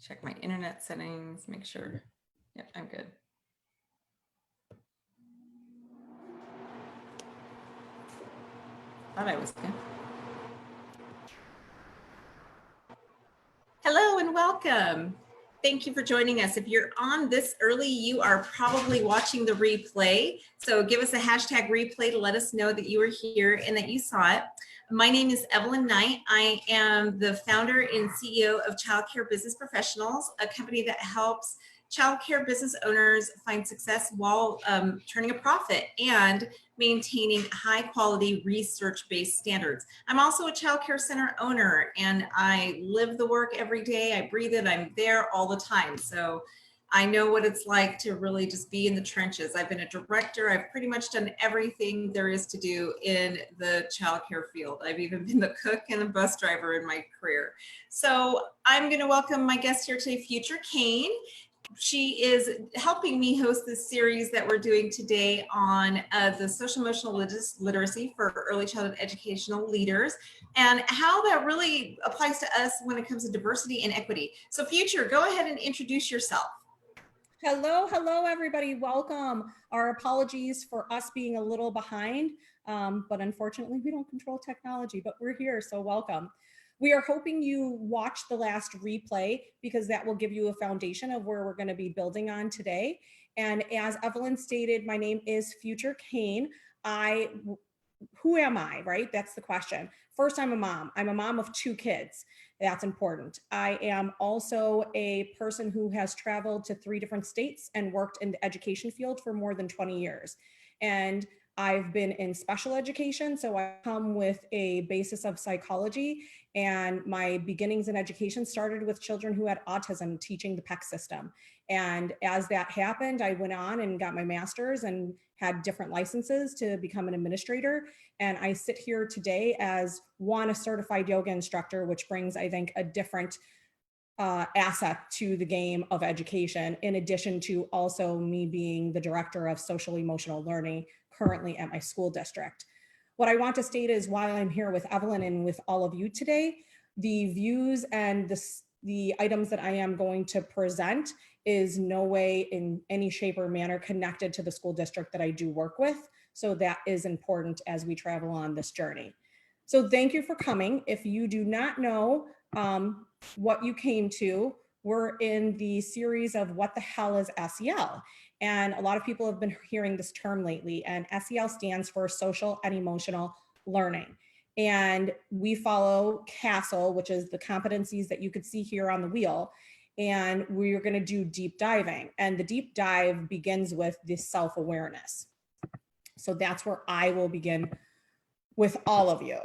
check my internet settings, make sure. Yep, I'm good. Thought I was good. Hello and welcome. Thank you for joining us. If you're on this early, you are probably watching the replay. So give us a hashtag replay to let us know that you were here and that you saw it. My name is Evelyn Knight. I am the founder and CEO of Childcare Business Professionals, a company that helps childcare business owners find success while turning a profit and maintaining high quality research-based standards. I'm also a childcare center owner and I live the work every day. I breathe it, I'm there all the time. So I know what it's like to really just be in the trenches. I've been a director. I've pretty much done everything there is to do in the childcare field. I've even been the cook and the bus driver in my career. So I'm gonna welcome my guest here today, future Cain. She is helping me host this series that we're doing today on the social emotional literacy for early childhood educational leaders and how that really applies to us when it comes to diversity and equity. So Future, go ahead and introduce yourself. Hello, everybody. Welcome. Our apologies for us being a little behind, but unfortunately we don't control technology, but we're here, so welcome. We are hoping you watch the last replay because that will give you a foundation of where we're going to be building on today. And as Evelyn stated, my name is Future Cain. Who am I, right? That's the question. First, I'm a mom. I'm a mom of 2 kids. That's important. I am also a person who has traveled to 3 different states and worked in the education field for more than 20 years. And I've been in special education, so I come with a basis of psychology, and my beginnings in education started with children who had autism, teaching the PEC system. And as that happened, I went on and got my master's and had different licenses to become an administrator. And I sit here today as a certified yoga instructor, which brings, I think, a different asset to the game of education, in addition to also me being the director of social emotional learning currently at my school district. What I want to state is while I'm here with Evelyn and with all of you today, the views and the items that I am going to present is no way in any shape or manner connected to the school district that I do work with. So that is important as we travel on this journey. So thank you for coming. If you do not know what you came to, we're in the series of what the hell is SEL? And a lot of people have been hearing this term lately, and SEL stands for social and emotional learning. And we follow CASEL, which is the competencies that you could see here on the wheel. And we're going to do deep diving. And the deep dive begins with this self-awareness. So that's where I will begin with all of you.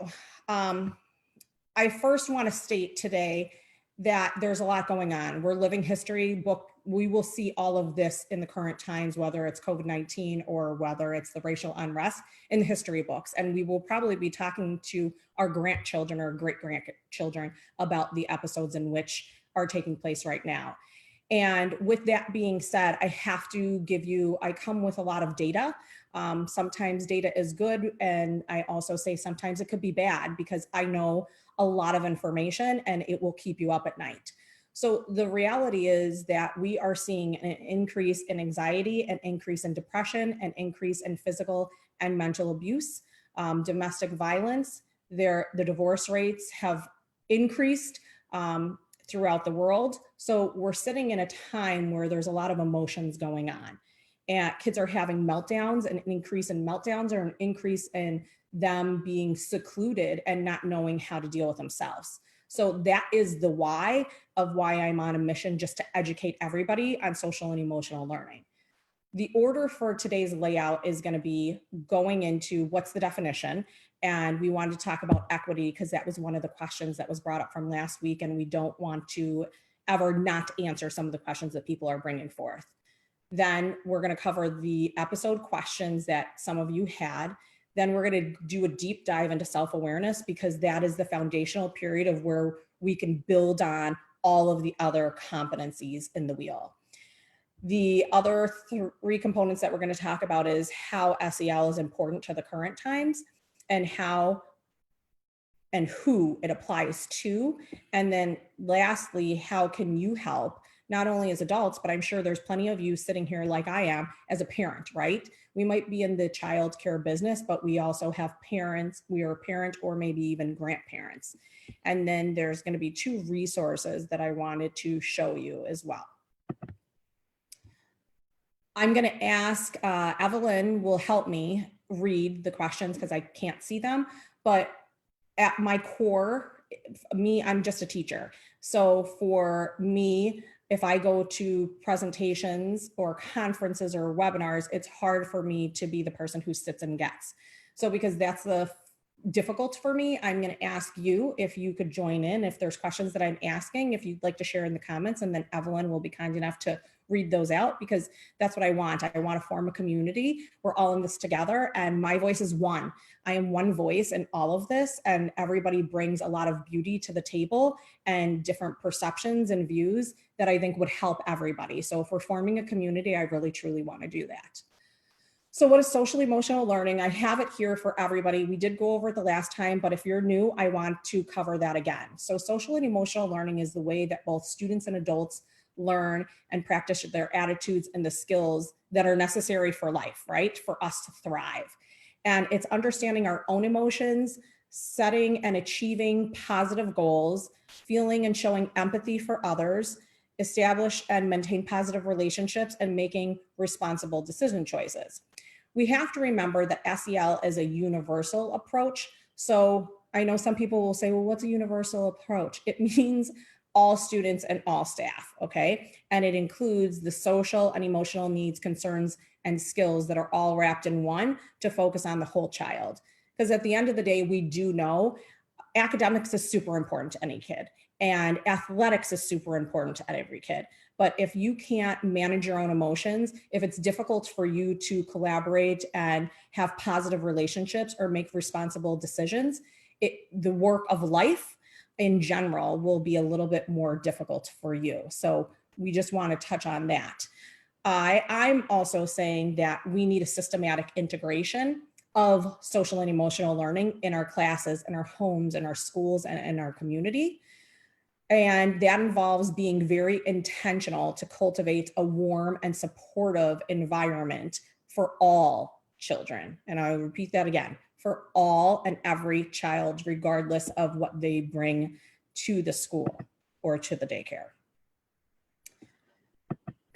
I first want to state today that there's a lot going on. We're living history book. We will see all of this in the current times, whether it's COVID-19 or whether it's the racial unrest in the history books. And we will probably be talking to our grandchildren or great-grandchildren about the episodes in which are taking place right now. And with that being said, I have to give you, I come with a lot of data. Sometimes data is good. And I also say sometimes it could be bad because I know a lot of information and it will keep you up at night. So the reality is that we are seeing an increase in anxiety, an increase in depression, an increase in physical and mental abuse, domestic violence. The divorce rates have increased throughout the world. So we're sitting in a time where there's a lot of emotions going on. And kids are having meltdowns, an increase in meltdowns or an increase in them being secluded and not knowing how to deal with themselves. So that is the why of why I'm on a mission, just to educate everybody on social and emotional learning. The order for today's layout is going to be going into what's the definition. And we wanted to talk about equity because that was one of the questions that was brought up from last week. And we don't want to ever not answer some of the questions that people are bringing forth. Then we're going to cover the episode questions that some of you had. Then we're going to do a deep dive into self-awareness because that is the foundational period of where we can build on all of the other competencies in the wheel. The other 3 components that we're going to talk about is how SEL is important to the current times and how and who it applies to. And then lastly, how can you help, not only as adults, but I'm sure there's plenty of you sitting here like I am as a parent, right? We might be in the childcare business, but we also have parents, we are a parent or maybe even grandparents. And then there's going to be 2 resources that I wanted to show you as well. I'm going to ask, Evelyn will help me read the questions because I can't see them, but at my core, I'm just a teacher. So for me, if I go to presentations or conferences or webinars, it's hard for me to be the person who sits and gets. So because that's difficult for me, I'm going to ask you if you could join in, if there's questions that I'm asking, if you'd like to share in the comments, and then Evelyn will be kind enough to read those out, because that's what I want. I want to form a community. We're all in this together, and my voice is one. I am one voice in all of this, and everybody brings a lot of beauty to the table and different perceptions and views that I think would help everybody. So if we're forming a community, I really truly want to do that. So what is social emotional learning? I have it here for everybody. We did go over it the last time, but if you're new, I want to cover that again. So social and emotional learning is the way that both students and adults learn and practice their attitudes and the skills that are necessary for life, right? For us to thrive. And it's understanding our own emotions, setting and achieving positive goals, feeling and showing empathy for others, establish and maintain positive relationships, and making responsible decision choices. We have to remember that SEL is a universal approach. So I know some people will say, well, what's a universal approach? It means all students and all staff, okay? And it includes the social and emotional needs, concerns, and skills that are all wrapped in one to focus on the whole child. Because at the end of the day, we do know academics is super important to any kid, and athletics is super important to every kid. But if you can't manage your own emotions, if it's difficult for you to collaborate and have positive relationships or make responsible decisions, the work of life in general will be a little bit more difficult for you. So we just want to touch on that. I'm also saying that we need a systematic integration of social and emotional learning in our classes, in our homes, in our schools, and in our community. And that involves being very intentional to cultivate a warm and supportive environment for all children. And I'll repeat that again, for all and every child, regardless of what they bring to the school or to the daycare.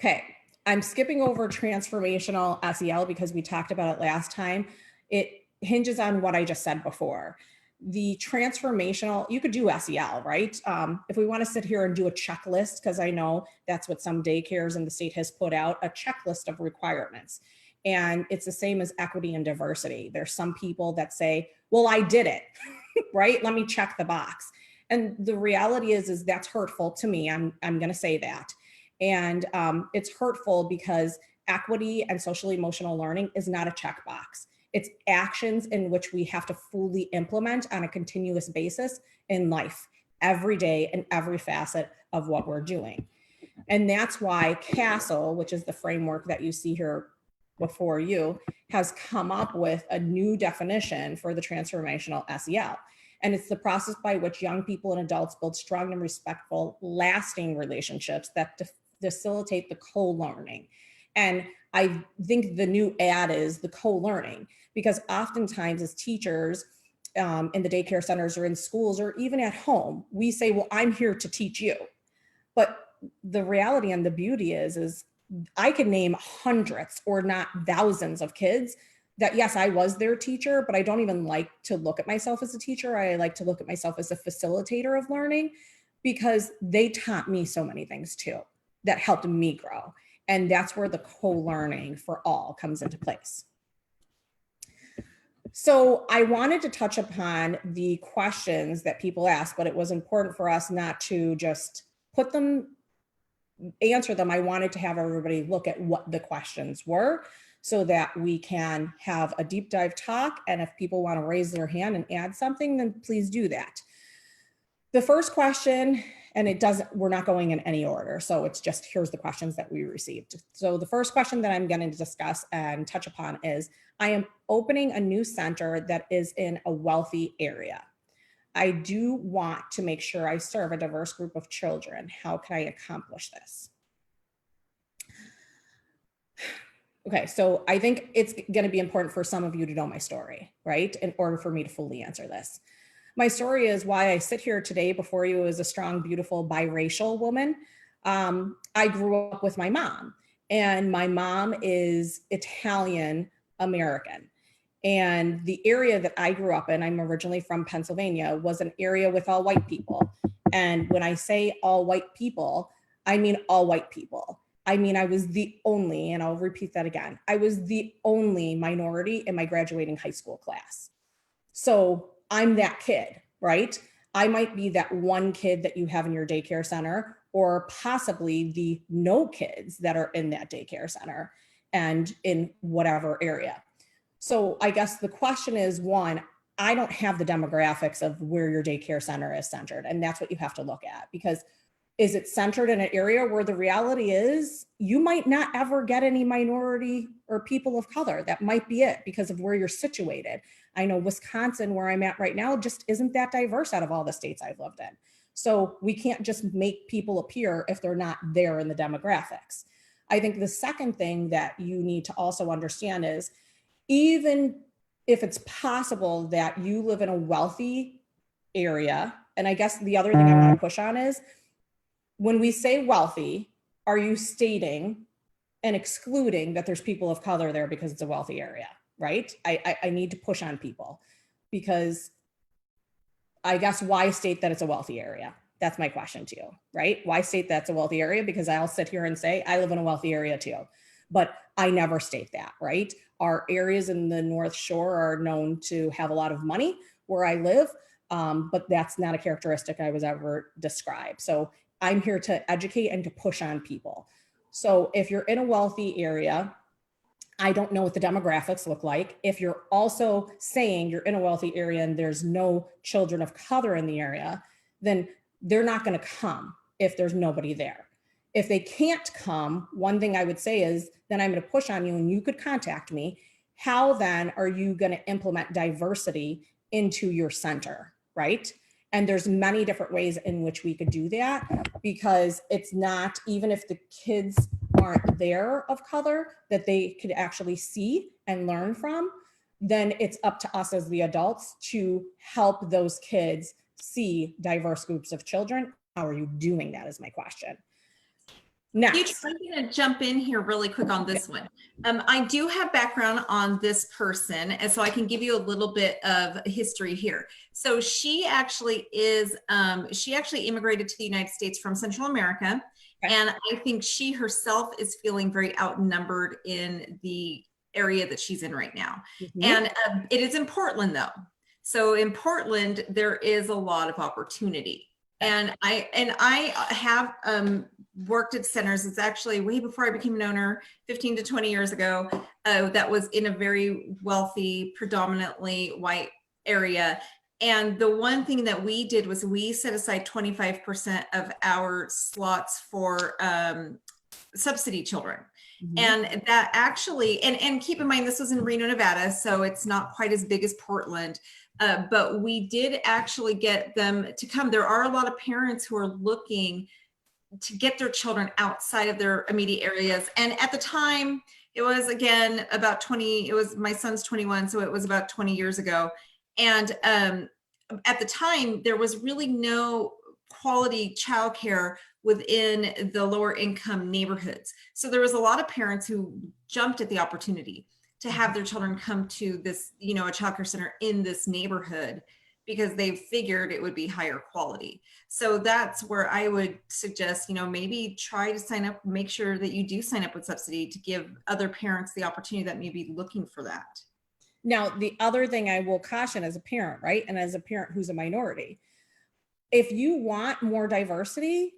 Okay, I'm skipping over transformational SEL because we talked about it last time. It hinges on what I just said before. The transformational, you could do SEL, right? If we want to sit here and do a checklist, because I know that's what some daycares in the state has put out, a checklist of requirements. And it's the same as equity and diversity. There's some people that say, well, I did it, right? Let me check the box. And the reality is that's hurtful to me. I'm going to say that. And it's hurtful because equity and social emotional learning is not a checkbox. It's actions in which we have to fully implement on a continuous basis in life, every day, in every facet of what we're doing. And that's why CASEL, which is the framework that you see here before you, has come up with a new definition for the transformational SEL. And it's the process by which young people and adults build strong and respectful, lasting relationships that facilitate the co-learning. And I think the new ad is the co-learning, because oftentimes as teachers in the daycare centers or in schools or even at home, we say, well, I'm here to teach you. But the reality and the beauty is I can name hundreds or not thousands of kids that, yes, I was their teacher, but I don't even like to look at myself as a teacher. I like to look at myself as a facilitator of learning, because they taught me so many things too that helped me grow. And that's where the co-learning for all comes into place. So I wanted to touch upon the questions that people ask, but it was important for us not to just answer them. I wanted to have everybody look at what the questions were so that we can have a deep dive talk. And if people want to raise their hand and add something, then please do that. The first question, and we're not going in any order. So it's just, here's the questions that we received. So the first question that I'm going to discuss and touch upon is, I am opening a new center that is in a wealthy area. I do want to make sure I serve a diverse group of children. How can I accomplish this? Okay, so I think it's going to be important for some of you to know my story, right? In order for me to fully answer this. My story is why I sit here today before you as a strong, beautiful, biracial woman. I grew up with my mom, and my mom is Italian American. And the area that I grew up in, I'm originally from Pennsylvania, was an area with all white people. And when I say all white people, I mean all white people. I mean, I was the only, and I'll repeat that again, I was the only minority in my graduating high school class. So I'm that kid, right? I might be that one kid that you have in your daycare center, or possibly the no kids that are in that daycare center and in whatever area. So I guess the question is, one, I don't have the demographics of where your daycare center is centered. And that's what you have to look at, because is it centered in an area where the reality is you might not ever get any minority or people of color? That might be it because of where you're situated. I know Wisconsin, where I'm at right now, just isn't that diverse out of all the states I've lived in. So we can't just make people appear if they're not there in the demographics. I think the second thing that you need to also understand is, even if it's possible that you live in a wealthy area, and I guess the other thing I want to push on is, when we say wealthy, are you stating and excluding that there's people of color there because it's a wealthy area, right? I need to push on people, because I guess why state that it's a wealthy area? That's my question to you, right? Why state that's a wealthy area? Because I'll sit here and say, I live in a wealthy area too, but I never state that, right? Our areas in the North Shore are known to have a lot of money where I live, but that's not a characteristic I was ever described. So I'm here to educate and to push on people. So if you're in a wealthy area, I don't know what the demographics look like. If you're also saying you're in a wealthy area and there's no children of color in the area, then they're not going to come if there's nobody there. If they can't come, one thing I would say is, then I'm going to push on you and you could contact me. How then are you going to implement diversity into your center, right? And there's many different ways in which we could do that, because it's not, even if the kids aren't there of color that they could actually see and learn from, then it's up to us as the adults to help those kids see diverse groups of children. How are you doing that is my question. Next. I'm going to jump in here really quick on this one. I do have background on this person, and so I can give you a little bit of history here. So she actually immigrated to the United States from Central America. Okay. And I think she herself is feeling very outnumbered in the area that she's in right now. Mm-hmm. And it is in Portland though. So in Portland, there is a lot of opportunity. And I have worked at centers. It's actually way before I became an owner, 15 to 20 years ago, that was in a very wealthy, predominantly white area. And the one thing that we did was we set aside 25% of our slots for subsidy children. Mm-hmm. And that actually, and keep in mind, this was in Reno, Nevada, so it's not quite as big as Portland. But we did actually get them to come. There are a lot of parents who are looking to get their children outside of their immediate areas. And at the time, it was, again, about 20, it was, my son's 21, so it was about 20 years ago. And at the time, there was really no quality childcare within the lower income neighborhoods. So there was a lot of parents who jumped at the opportunity to have their children come to this, a childcare center in this neighborhood, because they figured it would be higher quality. So that's where I would suggest, maybe try to sign up, make sure that you do sign up with subsidy to give other parents the opportunity that may be looking for that. Now, the other thing I will caution as a parent, right? And as a parent who's a minority, if you want more diversity,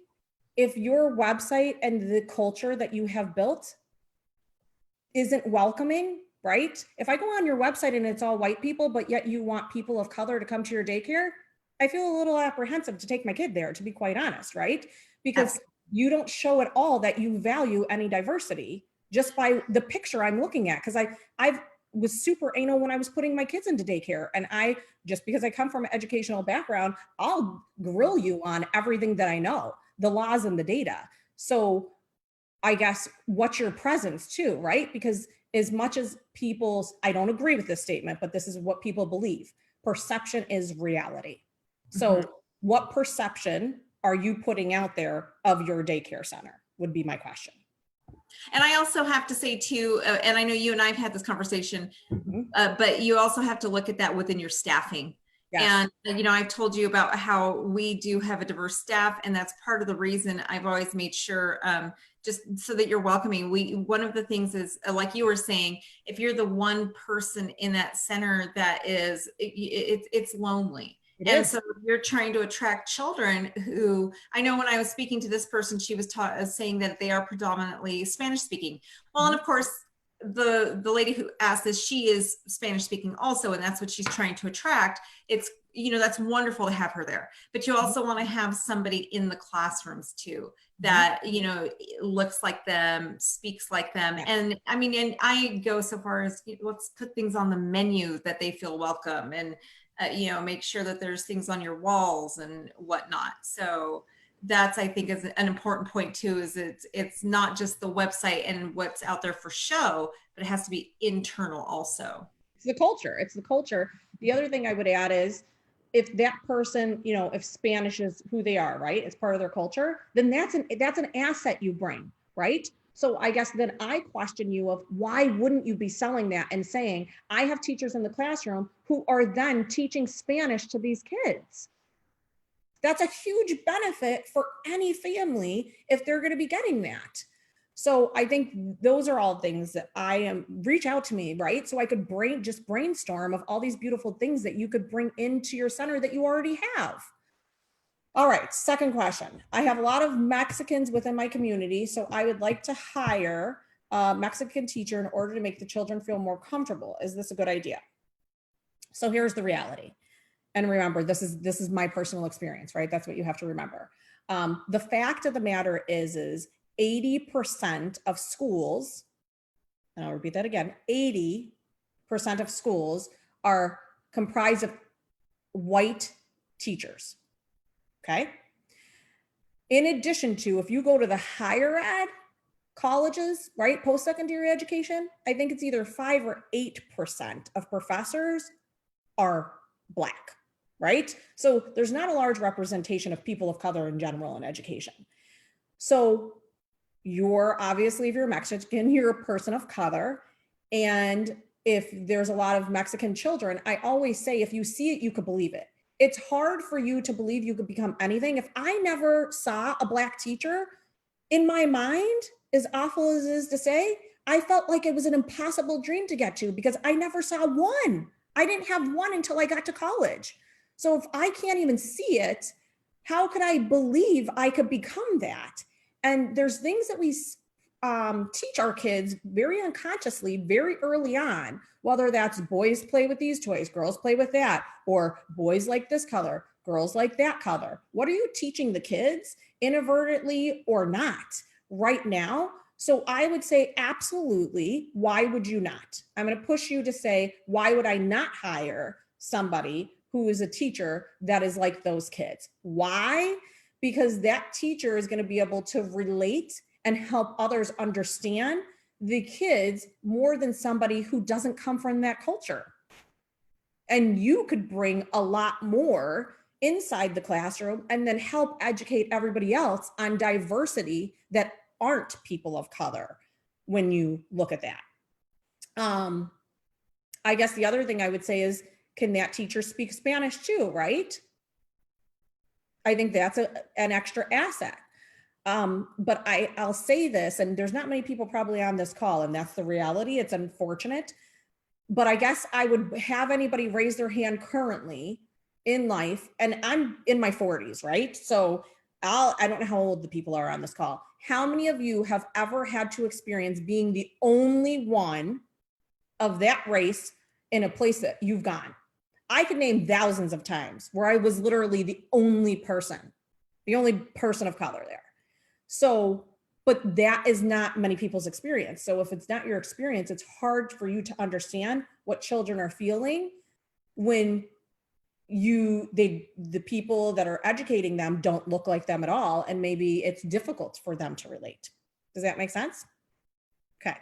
if your website and the culture that you have built isn't welcoming, right? If I go on your website and it's all white people, but yet you want people of color to come to your daycare, I feel a little apprehensive to take my kid there, to be quite honest, right? Because you don't show at all that you value any diversity just by the picture I'm looking at. Because was super anal when I was putting my kids into daycare. And just because I come from an educational background, I'll grill you on everything that I know, the laws and the data. So I guess what's your presence too, right? Because as much as I don't agree with this statement, but this is what people believe. Perception is reality. So what perception are you putting out there of your daycare center would be my question. And I also have to say too, and I know you and I have had this conversation, but you also have to look at that within your staffing. Yes. And, you know, I've told you about how we do have a diverse staff, and that's part of the reason I've always made sure, just so that you're welcoming. One of the things is, like you were saying, if you're the one person in that center that is, it's lonely. And so you're trying to attract children who, I know when I was speaking to this person, she was saying that they are predominantly Spanish speaking. Well, and of course, the lady who asked this, she is Spanish speaking also, and that's what she's trying to attract. It's, you know, that's wonderful to have her there, but you also want to have somebody in the classrooms too, that, you know, looks like them, speaks like them. And I mean, and I go so far as, let's put things on the menu that they feel welcome, and you know, make sure that there's things on your walls and whatnot. So that's, I think, is an important point too, is it's not just the website and what's out there for show, but it has to be internal also. It's the culture. It's the culture. The other thing I would add is, if that person, you know, if Spanish is who they are, right, it's part of their culture, then that's an asset you bring, right? So I guess then I question you of why wouldn't you be selling that and saying, I have teachers in the classroom who are then teaching Spanish to these kids. That's a huge benefit for any family if they're going to be getting that. So I think those are all things that reach out to me, right? So I could brainstorm of all these beautiful things that you could bring into your center that you already have. All right, second question. I have a lot of Mexicans within my community, so I would like to hire a Mexican teacher in order to make the children feel more comfortable. Is this a good idea? So here's the reality. And remember, this is my personal experience, right? That's what you have to remember. The fact of the matter is 80% of schools, and I'll repeat that again, 80% of schools are comprised of white teachers. Okay. In addition to, if you go to the higher ed colleges, right, post-secondary education, I think it's either 5 or 8% of professors are Black, right? So there's not a large representation of people of color in general in education. So obviously, if you're Mexican, you're a person of color. And if there's a lot of Mexican children, I always say, if you see it, you could believe it. It's hard for you to believe you could become anything. If I never saw a Black teacher, in my mind, as awful as it is to say, I felt like it was an impossible dream to get to because I never saw one. I didn't have one until I got to college. So if I can't even see it, how could I believe I could become that? And there's things that we teach our kids very unconsciously, very early on, whether that's boys play with these toys, girls play with that, or boys like this color, girls like that color. What are you teaching the kids, inadvertently or not, right now? So I would say, absolutely. Why would you not? I'm going to push you to say, why would I not hire somebody who is a teacher that is like those kids? Why? Because that teacher is going to be able to relate and help others understand the kids more than somebody who doesn't come from that culture. And you could bring a lot more inside the classroom and then help educate everybody else on diversity that aren't people of color when you look at that. I guess the other thing I would say is, can that teacher speak Spanish too, right? I think that's an extra asset. But I'll say this, and there's not many people probably on this call, and that's the reality. It's unfortunate, but I guess I would have anybody raise their hand currently in life, and I'm in my 40s, right? So I don't know how old the people are on this call. How many of you have ever had to experience being the only one of that race in a place that you've gone? I could name thousands of times where I was literally the only person of color there. So But that is not many people's experience. So if it's not your experience, it's hard for you to understand what children are feeling when the people that are educating them don't look like them at all. And maybe it's difficult for them to relate. Does that make sense? Okay.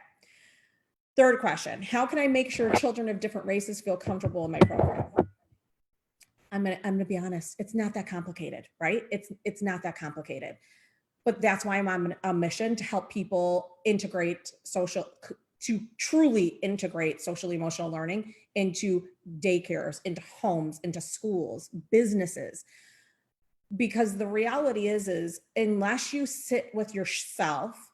Third question, how can I make sure children of different races feel comfortable in my program? I'm gonna be honest, it's not that complicated, right? It's not that complicated. But that's why I'm on a mission to help people to truly integrate social emotional learning into daycares, into homes, into schools, businesses. Because the reality is unless you sit with yourself,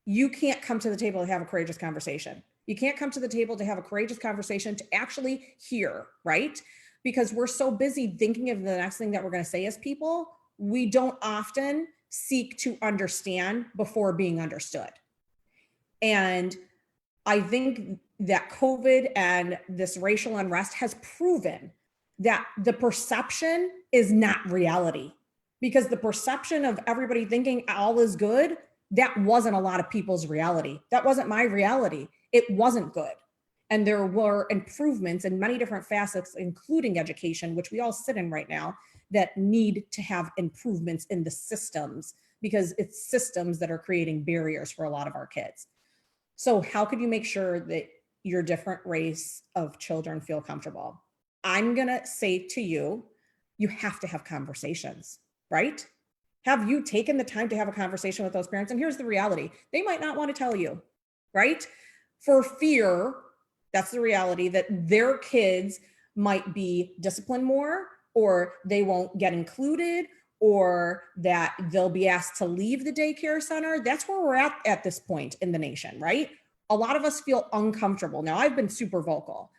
you can't come to the table to have a courageous conversation. You can't come to the table to have a courageous conversation to actually hear, right? Because we're so busy thinking of the next thing that we're going to say as people, we don't often seek to understand before being understood. And I think that COVID and this racial unrest has proven that the perception is not reality, because the perception of everybody thinking all is good, that wasn't a lot of people's reality. That wasn't my reality. It wasn't good. And there were improvements in many different facets, including education, which we all sit in right now, that need to have improvements in the systems, because it's systems that are creating barriers for a lot of our kids. So how could you make sure that your different race of children feel comfortable? I'm going to say to you, you have to have conversations, right? Have you taken the time to have a conversation with those parents? And here's the reality. They might not want to tell you, right? For fear, that's the reality, that their kids might be disciplined more, or they won't get included, or that they'll be asked to leave the daycare center. That's where we're at this point in the nation, right? A lot of us feel uncomfortable. Now, I've been super vocal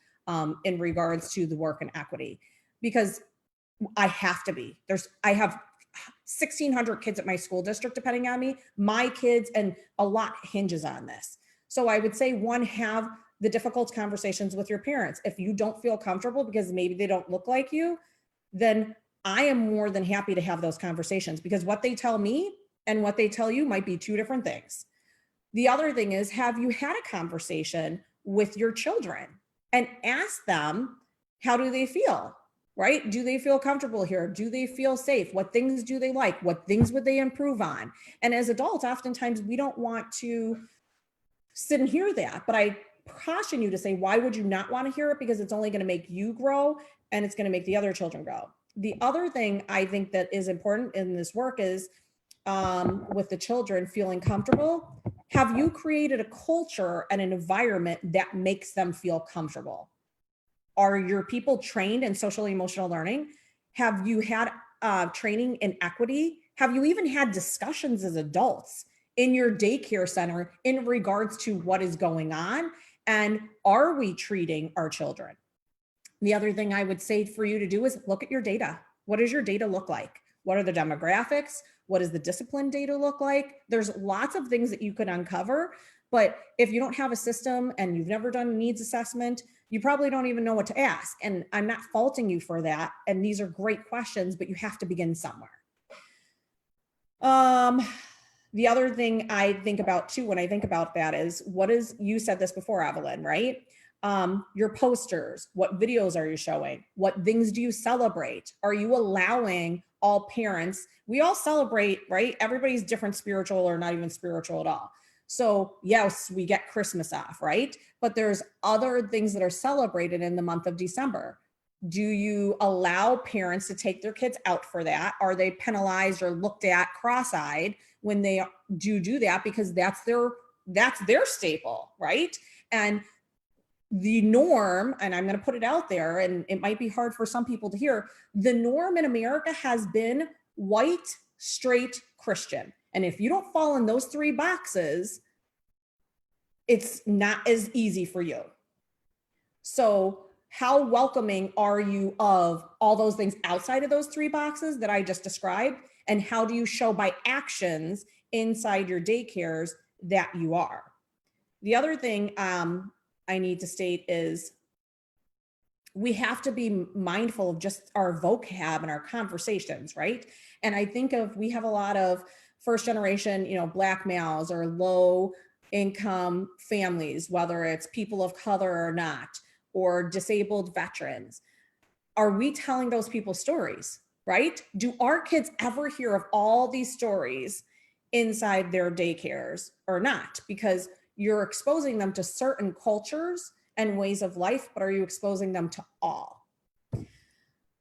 in regards to the work and equity, because I have to be. I have 1,600 kids at my school district depending on me. My kids, and a lot hinges on this. So I would say, one, have the difficult conversations with your parents. If you don't feel comfortable because maybe they don't look like you, then I am more than happy to have those conversations, because what they tell me and what they tell you might be two different things. The other thing is, have you had a conversation with your children and ask them, how do they feel, right? Do they feel comfortable here? Do they feel safe? What things do they like? What things would they improve on? And as adults, oftentimes we don't want to sit and hear that, but I caution you to say, why would you not want to hear it? Because it's only going to make you grow, and it's going to make the other children grow. The other thing I think that is important in this work is with the children feeling comfortable. Have you created a culture and an environment that makes them feel comfortable? Are your people trained in social emotional learning? Have you had training in equity? Have you even had discussions as adults in your daycare center in regards to what is going on? And are we treating our children? The other thing I would say for you to do is look at your data. What does your data look like? What are the demographics? What does the discipline data look like? There's lots of things that you could uncover, but if you don't have a system and you've never done a needs assessment, you probably don't even know what to ask. And I'm not faulting you for that. And these are great questions, but you have to begin somewhere. The other thing I think about too, when I think about that, is you said this before, Evelyn, right? Your posters, what videos are you showing? What things do you celebrate? Are you allowing all parents? We all celebrate, right? Everybody's different, spiritual or not even spiritual at all. So yes, we get Christmas off, right? But there's other things that are celebrated in the month of December. Do you allow parents to take their kids out for that? Are they penalized or looked at cross-eyed when they do that? Because that's their staple, right? And the norm, and I'm going to put it out there, and it might be hard for some people to hear, the norm in America has been white, straight, Christian. And if you don't fall in those three boxes, it's not as easy for you. So how welcoming are you of all those things outside of those three boxes that I just described? And how do you show by actions inside your daycares that you are? The other thing I need to state is we have to be mindful of just our vocab and our conversations, right? And I think we have a lot of first generation, Black males or low income families, whether it's people of color or not, or disabled veterans. Are we telling those people stories, right? Do our kids ever hear of all these stories inside their daycares or not? Because you're exposing them to certain cultures and ways of life, but are you exposing them to all?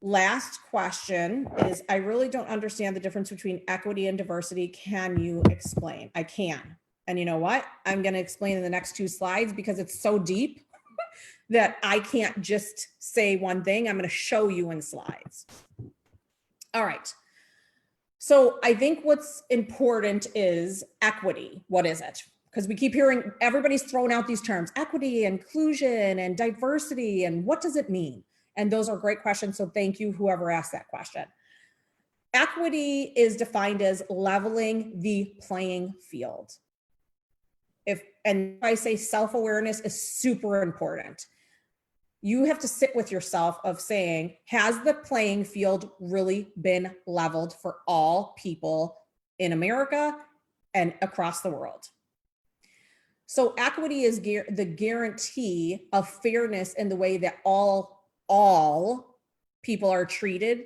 Last question is, I really don't understand the difference between equity and diversity. Can you explain? I can. And you know what? I'm going to explain in the next 2 slides because it's so deep that I can't just say one thing. I'm going to show you in slides. All right. So I think what's important is equity. What is it? Because we keep hearing everybody's throwing out these terms, equity, inclusion, and diversity, and what does it mean? And those are great questions. So thank you, whoever asked that question. Equity is defined as leveling the playing field. If I say self-awareness is super important. You have to sit with yourself of saying, has the playing field really been leveled for all people in America and across the world? So equity is the guarantee of fairness in the way that all people are treated,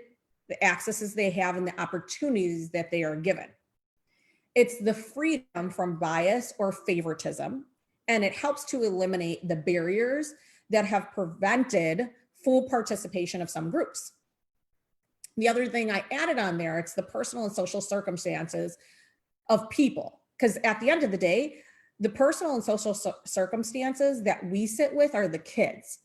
the accesses they have, and the opportunities that they are given. It's the freedom from bias or favoritism, and it helps to eliminate the barriers that have prevented full participation of some groups. The other thing I added on there, it's the personal and social circumstances of people, because at the end of the day, the personal and social circumstances that we sit with are the kids.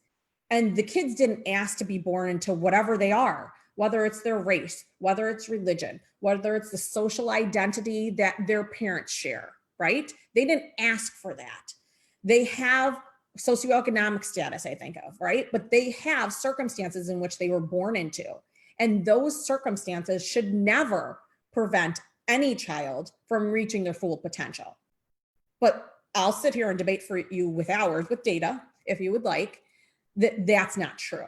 And the kids didn't ask to be born into whatever they are, whether it's their race, whether it's religion, whether it's the social identity that their parents share, right? They didn't ask for that. They have socioeconomic status, I think of, right? But they have circumstances in which they were born into. And those circumstances should never prevent any child from reaching their full potential. But I'll sit here and debate for you with hours with data, if you would like, that that's not true.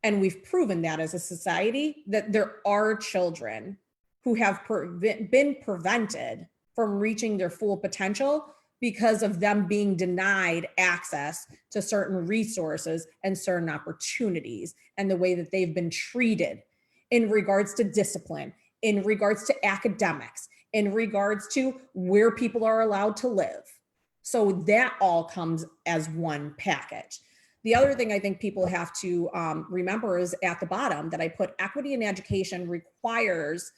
And we've proven that as a society, that there are children who have been prevented from reaching their full potential because of them being denied access to certain resources and certain opportunities, and the way that they've been treated in regards to discipline, in regards to academics, in regards to where people are allowed to live. So that all comes as one package. The other thing I think people have to remember is at the bottom that I put equity in education requires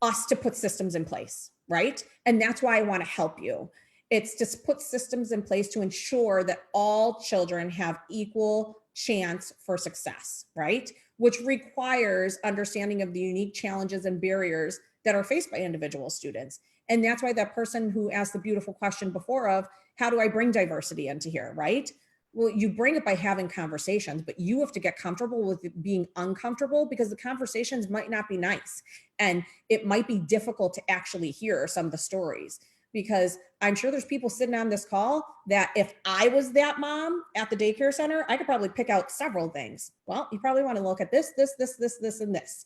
us to put systems in place, right? And that's why I want to help you. It's to put systems in place to ensure that all children have equal chance for success, right? Which requires understanding of the unique challenges and barriers that are faced by individual students. And that's why that person who asked the beautiful question before of, how do I bring diversity into here, right? Well, you bring it by having conversations, but you have to get comfortable with it being uncomfortable, because the conversations might not be nice. And it might be difficult to actually hear some of the stories, because I'm sure there's people sitting on this call that if I was that mom at the daycare center, I could probably pick out several things. Well, you probably want to look at this, and this.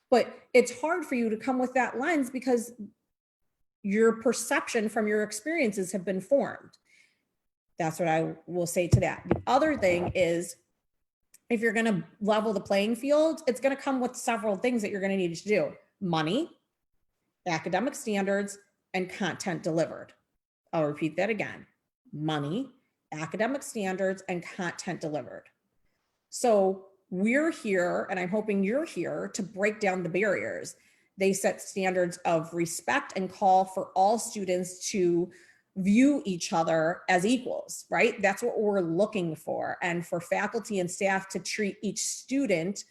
But it's hard for you to come with that lens because your perception from your experiences have been formed. That's what I will say to that. The other thing is, if you're going to level the playing field, it's going to come with several things that you're going to need to do: money, academic standards, and content delivered. I'll repeat that again: money, academic standards, and content delivered. So we're here, and I'm hoping you're here to break down the barriers. They set standards of respect and call for all students to view each other as equals, right? That's what we're looking for. And for faculty and staff to treat each student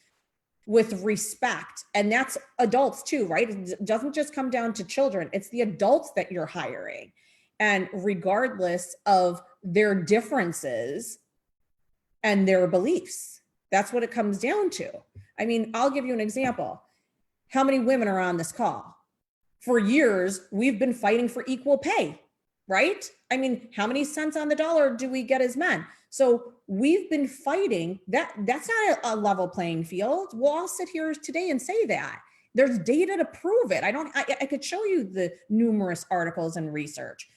with respect. And that's adults too, right? It doesn't just come down to children. It's the adults that you're hiring. And regardless of their differences and their beliefs, that's what it comes down to. I mean, I'll give you an example. How many women are on this call? For years, we've been fighting for equal pay, right? I mean, how many cents on the dollar do we get as men? So we've been fighting that. That's not a level playing field. We'll all sit here today and say that. There's data to prove it. I could show you the numerous articles and research,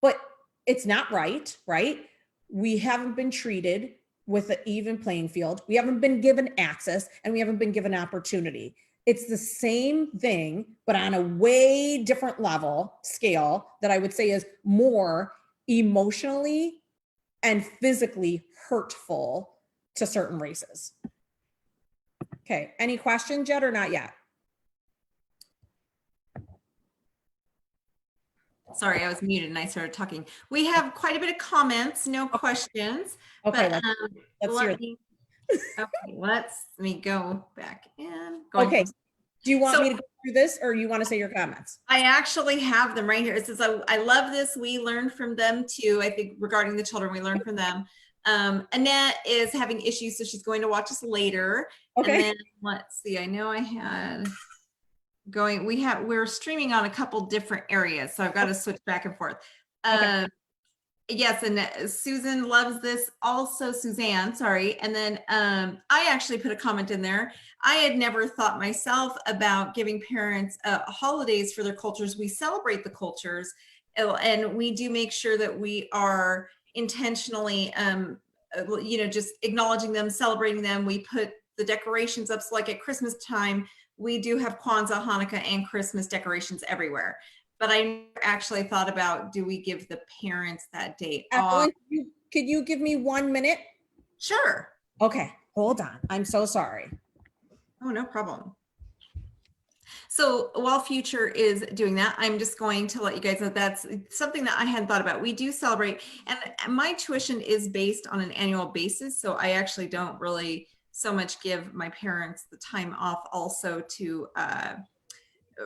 but it's not right, right? We haven't been treated with an even playing field. We haven't been given access, and we haven't been given opportunity. It's the same thing, but on a way different level scale that I would say is more emotionally and physically hurtful to certain races. Okay, any questions yet or not yet? Sorry, I was muted and I started talking. We have quite a bit of comments, no questions. Okay, But let's hear it. let me go back in. Okay, do you want me to go through this, or you want to say your comments? I actually have them right here. It says, I love this. We learn from them too. I think regarding the children, we learn from them. Annette is having issues, so she's going to watch us later. Okay. And then let's see, I know I had we're streaming on a couple different areas, so I've got to switch back and forth. Okay. Yes, and Susan loves this also, Suzanne, sorry. And then I actually put a comment in there. I had never thought myself about giving parents holidays for their cultures. We celebrate the cultures, and we do make sure that we are intentionally, just acknowledging them, celebrating them. We put the decorations up, so like at Christmas time, we do have Kwanzaa, Hanukkah, and Christmas decorations everywhere. But I actually thought about, do we give the parents that day off? Evelyn, could you give me 1 minute? Sure. Okay, hold on. I'm so sorry. Oh, no problem. So while Future is doing that, I'm just going to let you guys know that's something that I hadn't thought about. We do celebrate, and my tuition is based on an annual basis. So I actually don't really so much give my parents the time off also to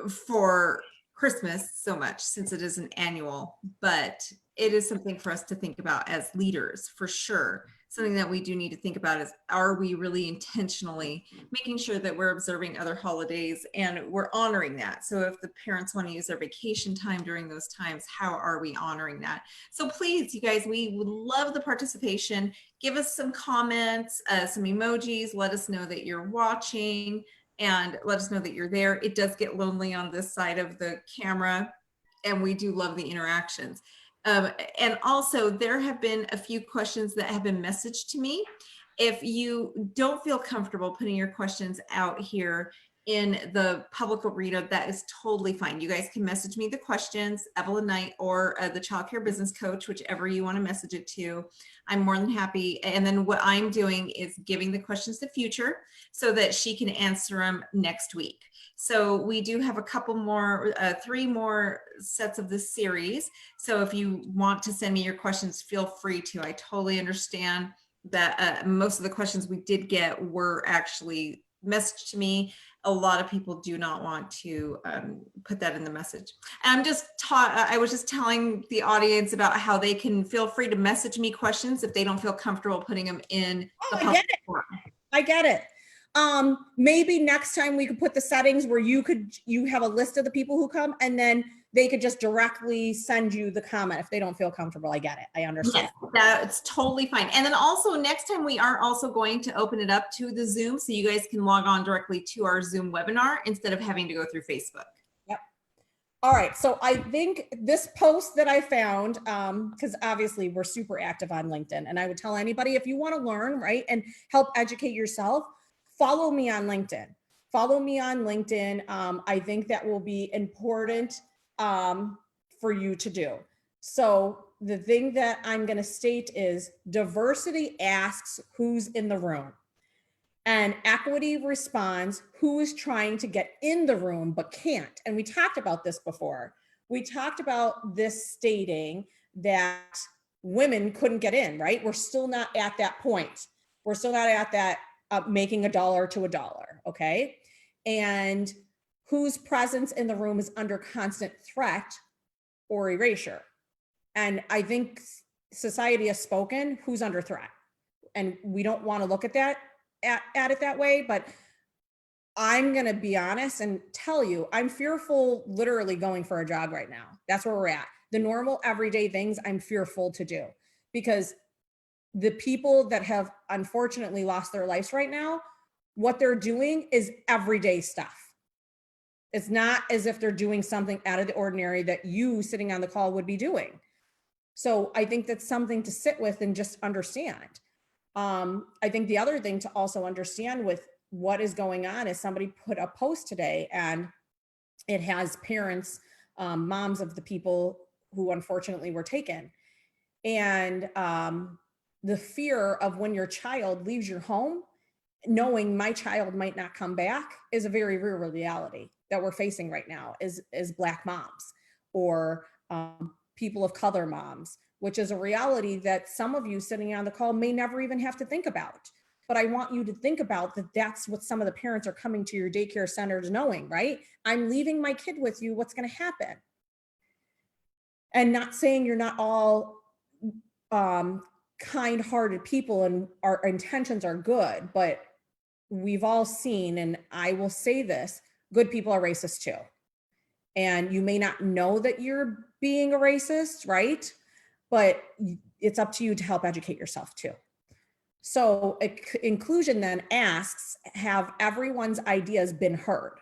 for Christmas so much, since it is an annual, but it is something for us to think about as leaders, for sure. Something that we do need to think about is, are we really intentionally making sure that we're observing other holidays and we're honoring that? So if the parents want to use their vacation time during those times, how are we honoring that? So please, you guys, we would love the participation. Give us some comments, some emojis, let us know that you're watching, and let us know that you're there. It does get lonely on this side of the camera, and we do love the interactions. And also, there have been a few questions that have been messaged to me. If you don't feel comfortable putting your questions out here in the public arena, that is totally fine. You guys can message me the questions, Evelyn Knight or the Childcare Business Coach, whichever you want to message it to. I'm more than happy. And then what I'm doing is giving the questions to Future so that she can answer them next week. So we do have a couple more, 3 more sets of this series. So if you want to send me your questions, feel free to. I totally understand that most of the questions we did get were actually messaged to me. A lot of people do not want to put that in the message. And I was just telling the audience about how they can feel free to message me questions if they don't feel comfortable putting them in the public forum. I get it. Maybe next time we could put the settings where you have a list of the people who come, and then they could just directly send you the comment if they don't feel comfortable. I get it. I understand. Yes, that's totally fine. And then also next time we are also going to open it up to the Zoom, so you guys can log on directly to our Zoom webinar instead of having to go through Facebook. Yep. All right. So I think this post that I found, because obviously we're super active on LinkedIn, and I would tell anybody, if you want to learn, right, and help educate yourself, follow me on LinkedIn. Follow me on LinkedIn. I think that will be important for you to do. So the thing that I'm going to state is diversity asks who's in the room, and equity responds who is trying to get in the room but can't. And we talked about this before. We talked about this stating that women couldn't get in, right? We're still not at that point. We're still not at that making $1 to $1, okay? And whose presence in the room is under constant threat or erasure. And I think society has spoken, who's under threat. And we don't want to look at that, at it that way, but I'm going to be honest and tell you, I'm fearful literally going for a jog right now. That's where we're at. The normal everyday things I'm fearful to do, because the people that have unfortunately lost their lives right now, what they're doing is everyday stuff. It's not as if they're doing something out of the ordinary that you sitting on the call would be doing. So I think that's something to sit with and just understand. I think the other thing to also understand with what is going on is somebody put a post today and it has parents, moms of the people who unfortunately were taken. And the fear of when your child leaves your home, knowing my child might not come back, is a very real reality that we're facing right now as Black moms or people of color moms, which is a reality that some of you sitting on the call may never even have to think about. But I want you to think about that. That's what some of the parents are coming to your daycare centers knowing, right? I'm leaving my kid with you. What's going to happen? And not saying you're not all kind-hearted people and our intentions are good, but we've all seen, and I will say this, good people are racist too. And you may not know that you're being a racist, right? But it's up to you to help educate yourself too. So inclusion then asks, have everyone's ideas been heard?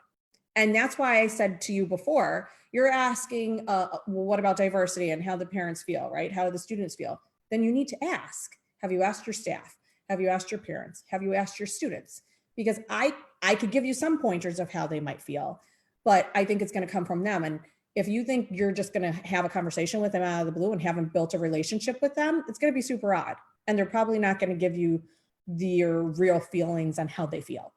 And that's why I said to you before, you're asking, well, what about diversity and how the parents feel, right? How do the students feel? Then you need to ask, have you asked your staff? Have you asked your parents? Have you asked your students? Because I could give you some pointers of how they might feel, but I think it's going to come from them. And if you think you're just going to have a conversation with them out of the blue and haven't built a relationship with them, it's going to be super odd. And they're probably not going to give you their real feelings on how they feel.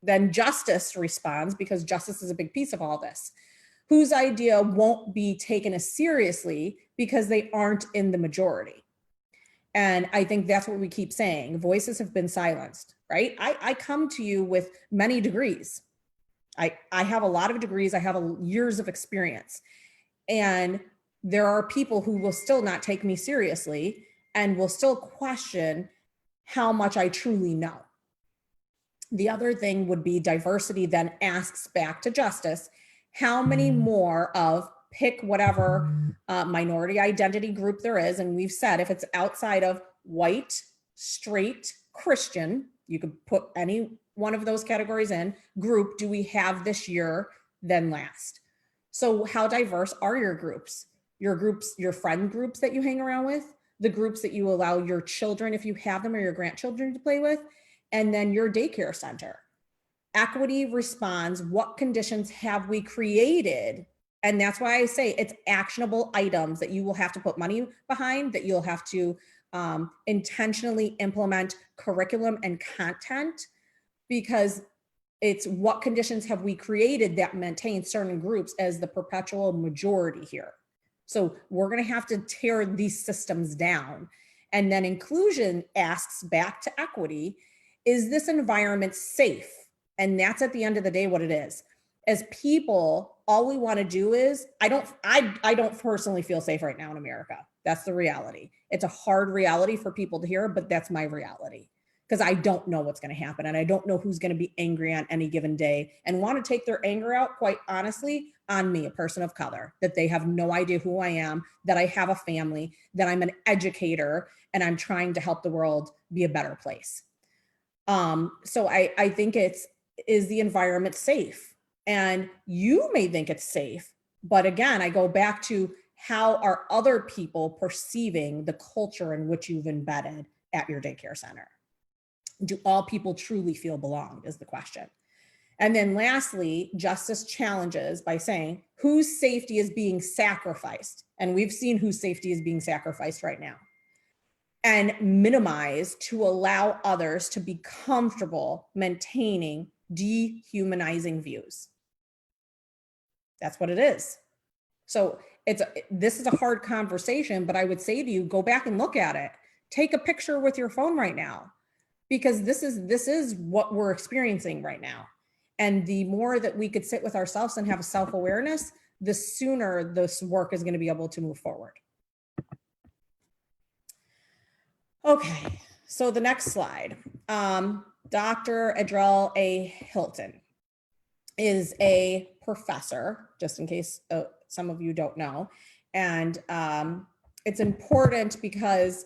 Then justice responds, because justice is a big piece of all this. Whose idea won't be taken as seriously because they aren't in the majority? And I think that's what we keep saying. Voices have been silenced, right? I come to you with many degrees. I have a lot of degrees. I have years of experience. And there are people who will still not take me seriously and will still question how much I truly know. The other thing would be diversity then asks back to justice, how many more of pick whatever minority identity group there is. And we've said if it's outside of white, straight, Christian, you could put any one of those categories in, group do we have this year than last? So how diverse are your groups? Your groups, your friend groups that you hang around with, the groups that you allow your children, if you have them, or your grandchildren to play with, and then your daycare center. Equity responds, what conditions have we created? And that's why I say it's actionable items that you will have to put money behind, that you'll have to intentionally implement curriculum and content, because it's what conditions have we created that maintain certain groups as the perpetual majority here. So we're going to have to tear these systems down. And then inclusion asks back to equity, is this environment safe? And that's at the end of the day what it is. As people, all we want to do is, I don't personally feel safe right now in America. That's the reality. It's a hard reality for people to hear, but that's my reality, because I don't know what's going to happen. And I don't know who's going to be angry on any given day and want to take their anger out, quite honestly, on me, a person of color, that they have no idea who I am, that I have a family, that I'm an educator, and I'm trying to help the world be a better place. So I think is the environment safe? And you may think it's safe, but again, I go back to, how are other people perceiving the culture in which you've embedded at your daycare center? Do all people truly feel belonged is the question. And then lastly, justice challenges by saying, whose safety is being sacrificed? And we've seen whose safety is being sacrificed right now. And minimize to allow others to be comfortable maintaining dehumanizing views. That's what it is. So this is a hard conversation, but I would say to you, go back and look at it. Take a picture with your phone right now, because this is what we're experiencing right now. And the more that we could sit with ourselves and have a self-awareness, the sooner this work is going to be able to move forward. Okay, so the next slide. Dr. Adrell A. Hilton is a professor, just in case some of you don't know. And it's important because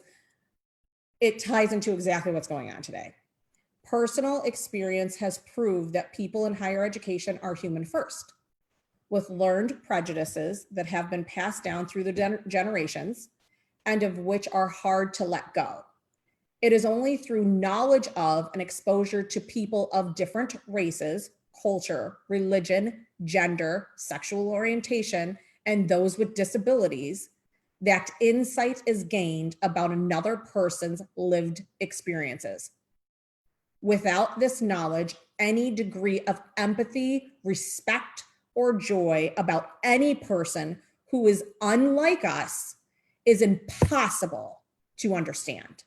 it ties into exactly what's going on today. Personal experience has proved that people in higher education are human first, with learned prejudices that have been passed down through the generations and of which are hard to let go. It is only through knowledge of and exposure to people of different races, culture, religion, gender, sexual orientation, and those with disabilities that insight is gained about another person's lived experiences. Without this knowledge, any degree of empathy, respect, or joy about any person who is unlike us is impossible to understand.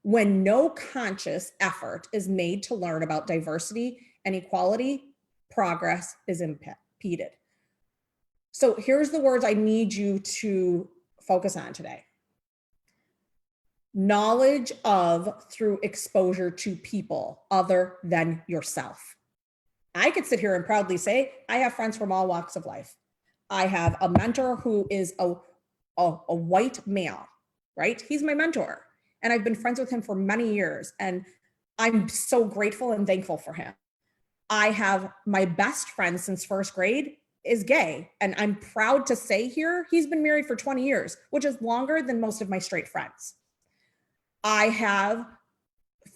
When no conscious effort is made to learn about diversity and equality, progress is impeded. So here's the words I need you to focus on today. Knowledge of through exposure to people other than yourself. I could sit here and proudly say, I have friends from all walks of life. I have a mentor who is a white male, right? He's my mentor. And I've been friends with him for many years. And I'm so grateful and thankful for him. I have my best friend since first grade is gay. And I'm proud to say here, he's been married for 20 years, which is longer than most of my straight friends. I have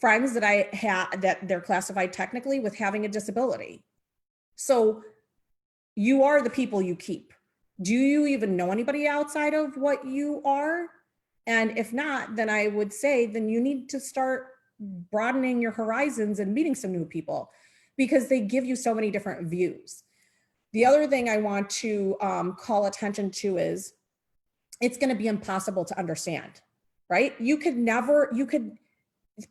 friends that I have that they're classified technically with having a disability. So you are the people you keep. Do you even know anybody outside of what you are? And if not, then I would say, then you need to start broadening your horizons and meeting some new people because they give you so many different views. The other thing I want to call attention to is it's going to be impossible to understand, right?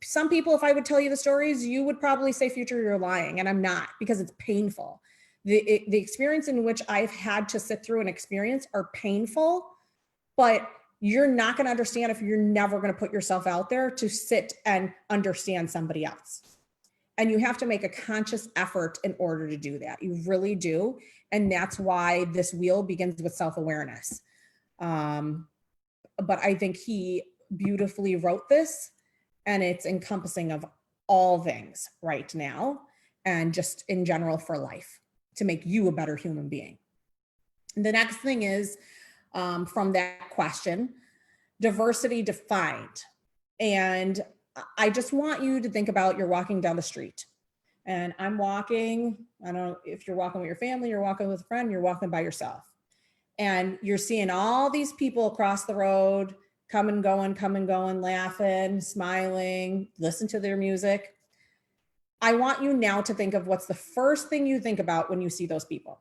Some people, if I would tell you the stories, you would probably say, Future, you're lying. And I'm not, because it's painful. The experience in which I've had to sit through an experience are painful, but you're not going to understand if you're never going to put yourself out there to sit and understand somebody else. And you have to make a conscious effort in order to do that. You really do. And that's why this wheel begins with self-awareness. But I think he beautifully wrote this, and it's encompassing of all things right now and just in general for life to make you a better human being. The next thing is from that question, diversity defined. And I just want you to think about you're walking down the street and I'm walking, I don't know if you're walking with your family, you're walking with a friend, you're walking by yourself. And you're seeing all these people across the road, come and going, laughing, smiling, listen to their music. I want you now to think of what's the first thing you think about when you see those people.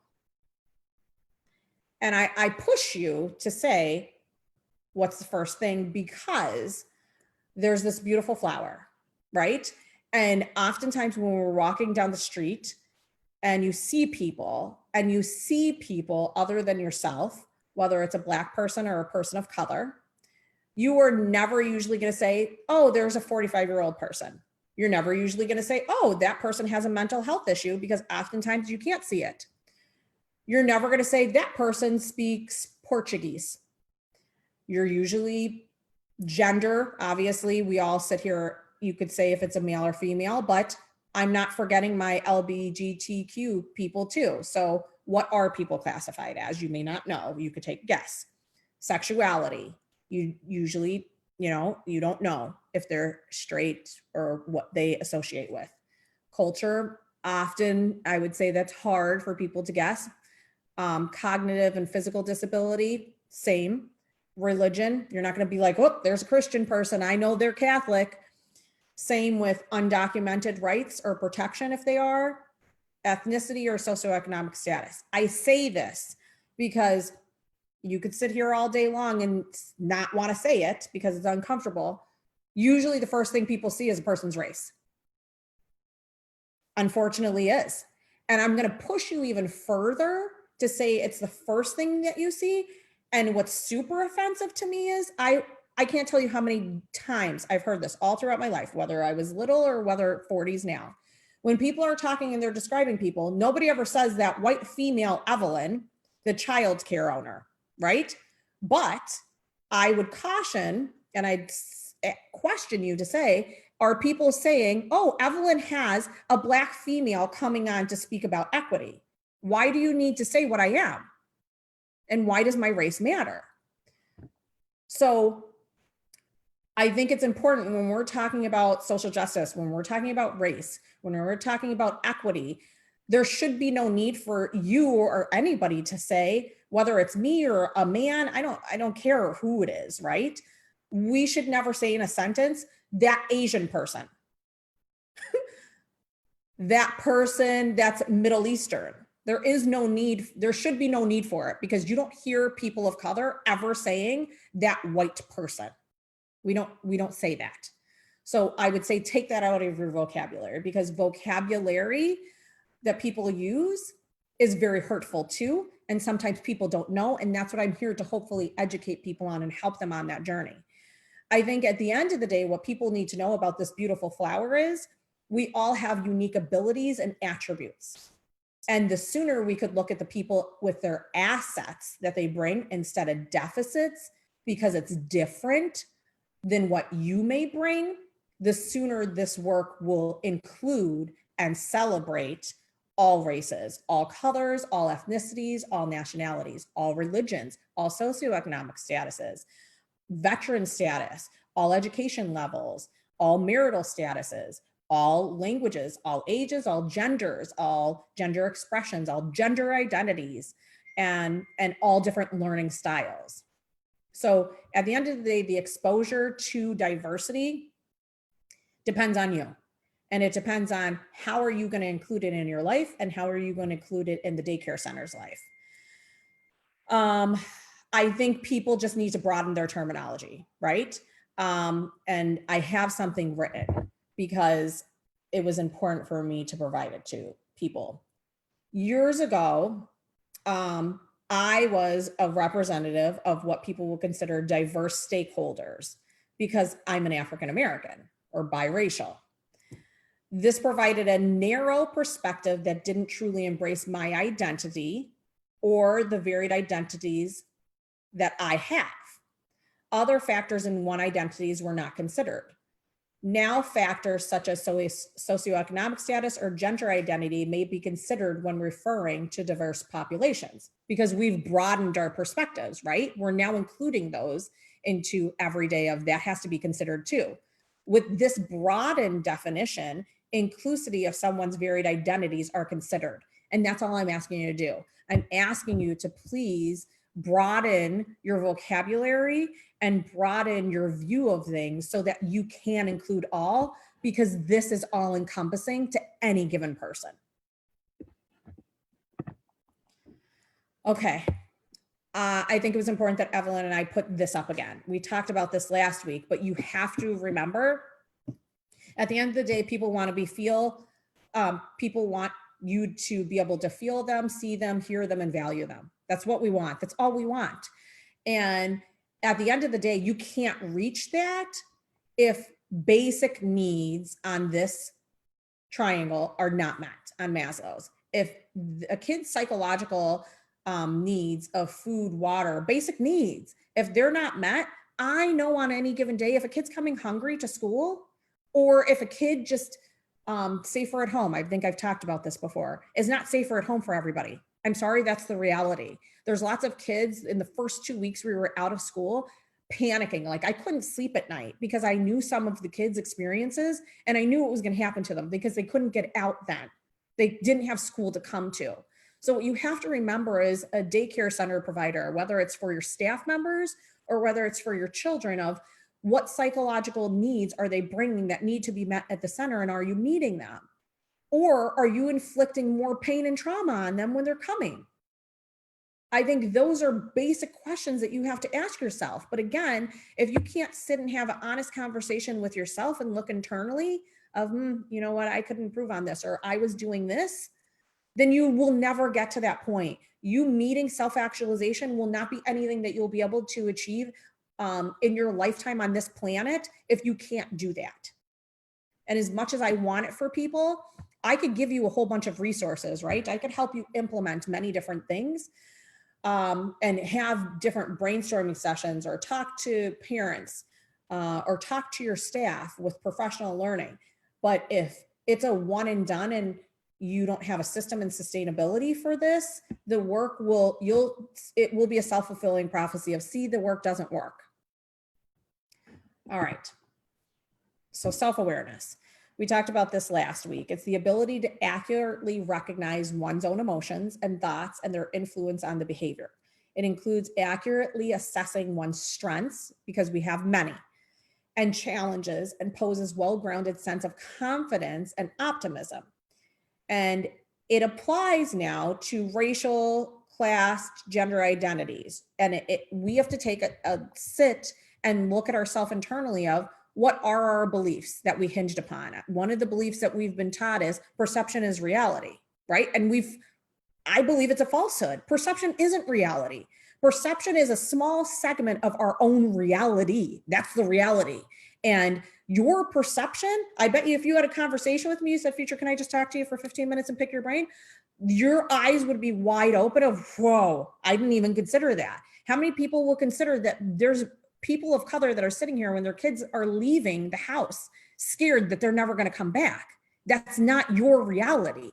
And I push you to say, what's the first thing? Because there's this beautiful flower, right? And oftentimes when we're walking down the street and you see people other than yourself, whether it's a Black person or a person of color, you are never usually going to say, oh, there's a 45-year-old person. You're never usually going to say, oh, that person has a mental health issue, because oftentimes you can't see it. You're never going to say that person speaks Portuguese. You're usually gender. Obviously, we all sit here. You could say if it's a male or female, but I'm not forgetting my LGBTQ people too. So what are people classified as? You may not know. You could take a guess. Sexuality. You usually, you don't know if they're straight or what they associate with. Culture, often I would say that's hard for people to guess. Cognitive and physical disability, same. Religion, you're not going to be like, oh, there's a Christian person, I know they're Catholic. Same with undocumented rights or protection if they are. Ethnicity or socioeconomic status. I say this because you could sit here all day long and not want to say it because it's uncomfortable. Usually the first thing people see is a person's race. Unfortunately is. And I'm going to push you even further to say it's the first thing that you see. And what's super offensive to me is I can't tell you how many times I've heard this all throughout my life, whether I was little or whether 40s now. When people are talking and they're describing people, nobody ever says that white female Evelyn, the childcare owner, right? But I would caution and I'd question you to say, Are people saying, oh, Evelyn has a Black female coming on to speak about equity? Why do you need to say what I am? And why does my race matter? So I think it's important when we're talking about social justice, when we're talking about race, when we're talking about equity, there should be no need for you or anybody to say, whether it's me or a man, I don't care who it is, right? We should never say in a sentence, that Asian person, that person that's Middle Eastern. There is no need, there should be no need for it, because you don't hear people of color ever saying that white person. We don't say that. So I would say take that out of your vocabulary, because vocabulary that people use is very hurtful too. And sometimes people don't know. And that's what I'm here to hopefully educate people on and help them on that journey. I think at the end of the day, what people need to know about this beautiful flower is we all have unique abilities and attributes. And the sooner we could look at the people with their assets that they bring instead of deficits, because it's different than what you may bring, the sooner this work will include and celebrate all races, all colors, all ethnicities, all nationalities, all religions, all socioeconomic statuses, veteran status, all education levels, all marital statuses, all languages, all ages, all genders, all gender expressions, all gender identities, and all different learning styles. So at the end of the day, the exposure to diversity depends on you. And it depends on how are you going to include it in your life and how are you going to include it in the daycare center's life. I think people just need to broaden their terminology, right? And I have something written because it was important for me to provide it to people. Years ago, I was a representative of what people will consider diverse stakeholders because I'm an African American or biracial. This provided a narrow perspective that didn't truly embrace my identity or the varied identities that I have. Other factors in one identities were not considered. Now factors such as socioeconomic status or gender identity may be considered when referring to diverse populations because we've broadened our perspectives, right? We're now including those into every day of that has to be considered too. With this broadened definition, inclusivity of someone's varied identities are considered. And that's all I'm asking you to do. I'm asking you to please broaden your vocabulary and broaden your view of things so that you can include all, because this is all encompassing to any given person. Okay. I think it was important that Evelyn and I put this up again. We talked about this last week, but you have to remember at the end of the day, people want you to be able to feel them, see them, hear them, and value them. That's what we want. That's all we want. And at the end of the day, you can't reach that if basic needs on this triangle are not met on Maslow's. If a kid's psychological needs of food, water, basic needs, if they're not met, I know on any given day, if a kid's coming hungry to school, or if a kid just safer at home, I think I've talked about this before, is not safer at home for everybody. I'm sorry, that's the reality. There's lots of kids in the first 2 weeks we were out of school panicking. Like I couldn't sleep at night because I knew some of the kids' experiences and I knew what was going to happen to them because they couldn't get out then. They didn't have school to come to. So what you have to remember is a daycare center provider, whether it's for your staff members or whether it's for your children, of what psychological needs are they bringing that need to be met at the center, and are you meeting them? Or are you inflicting more pain and trauma on them when they're coming? I think those are basic questions that you have to ask yourself. But again, if you can't sit and have an honest conversation with yourself and look internally of, you know what, I could improve on this, or I was doing this, then you will never get to that point. You meeting self-actualization will not be anything that you'll be able to achieve in your lifetime on this planet if you can't do that. And as much as I want it for people, I could give you a whole bunch of resources, right? I could help you implement many different things and have different brainstorming sessions or talk to parents or talk to your staff with professional learning. But if it's a one and done and you don't have a system and sustainability for this, the work it will be a self-fulfilling prophecy of, see, the work doesn't work. All right. So self-awareness. We talked about this last week. It's the ability to accurately recognize one's own emotions and thoughts and their influence on the behavior. It includes accurately assessing one's strengths, because we have many, and challenges, and poses well-grounded sense of confidence and optimism. And it applies now to racial, class, gender identities. And we have to take a sit and look at ourselves internally of, what are our beliefs that we hinged upon? One of the beliefs that we've been taught is perception is reality, right? And I believe it's a falsehood. Perception isn't reality. Perception is a small segment of our own reality. That's the reality. And your perception, I bet you if you had a conversation with me, you said, Future, can I just talk to you for 15 minutes and pick your brain? Your eyes would be wide open of, whoa, I didn't even consider that. How many people will consider that there's people of color that are sitting here when their kids are leaving the house scared that they're never going to come back? That's not your reality,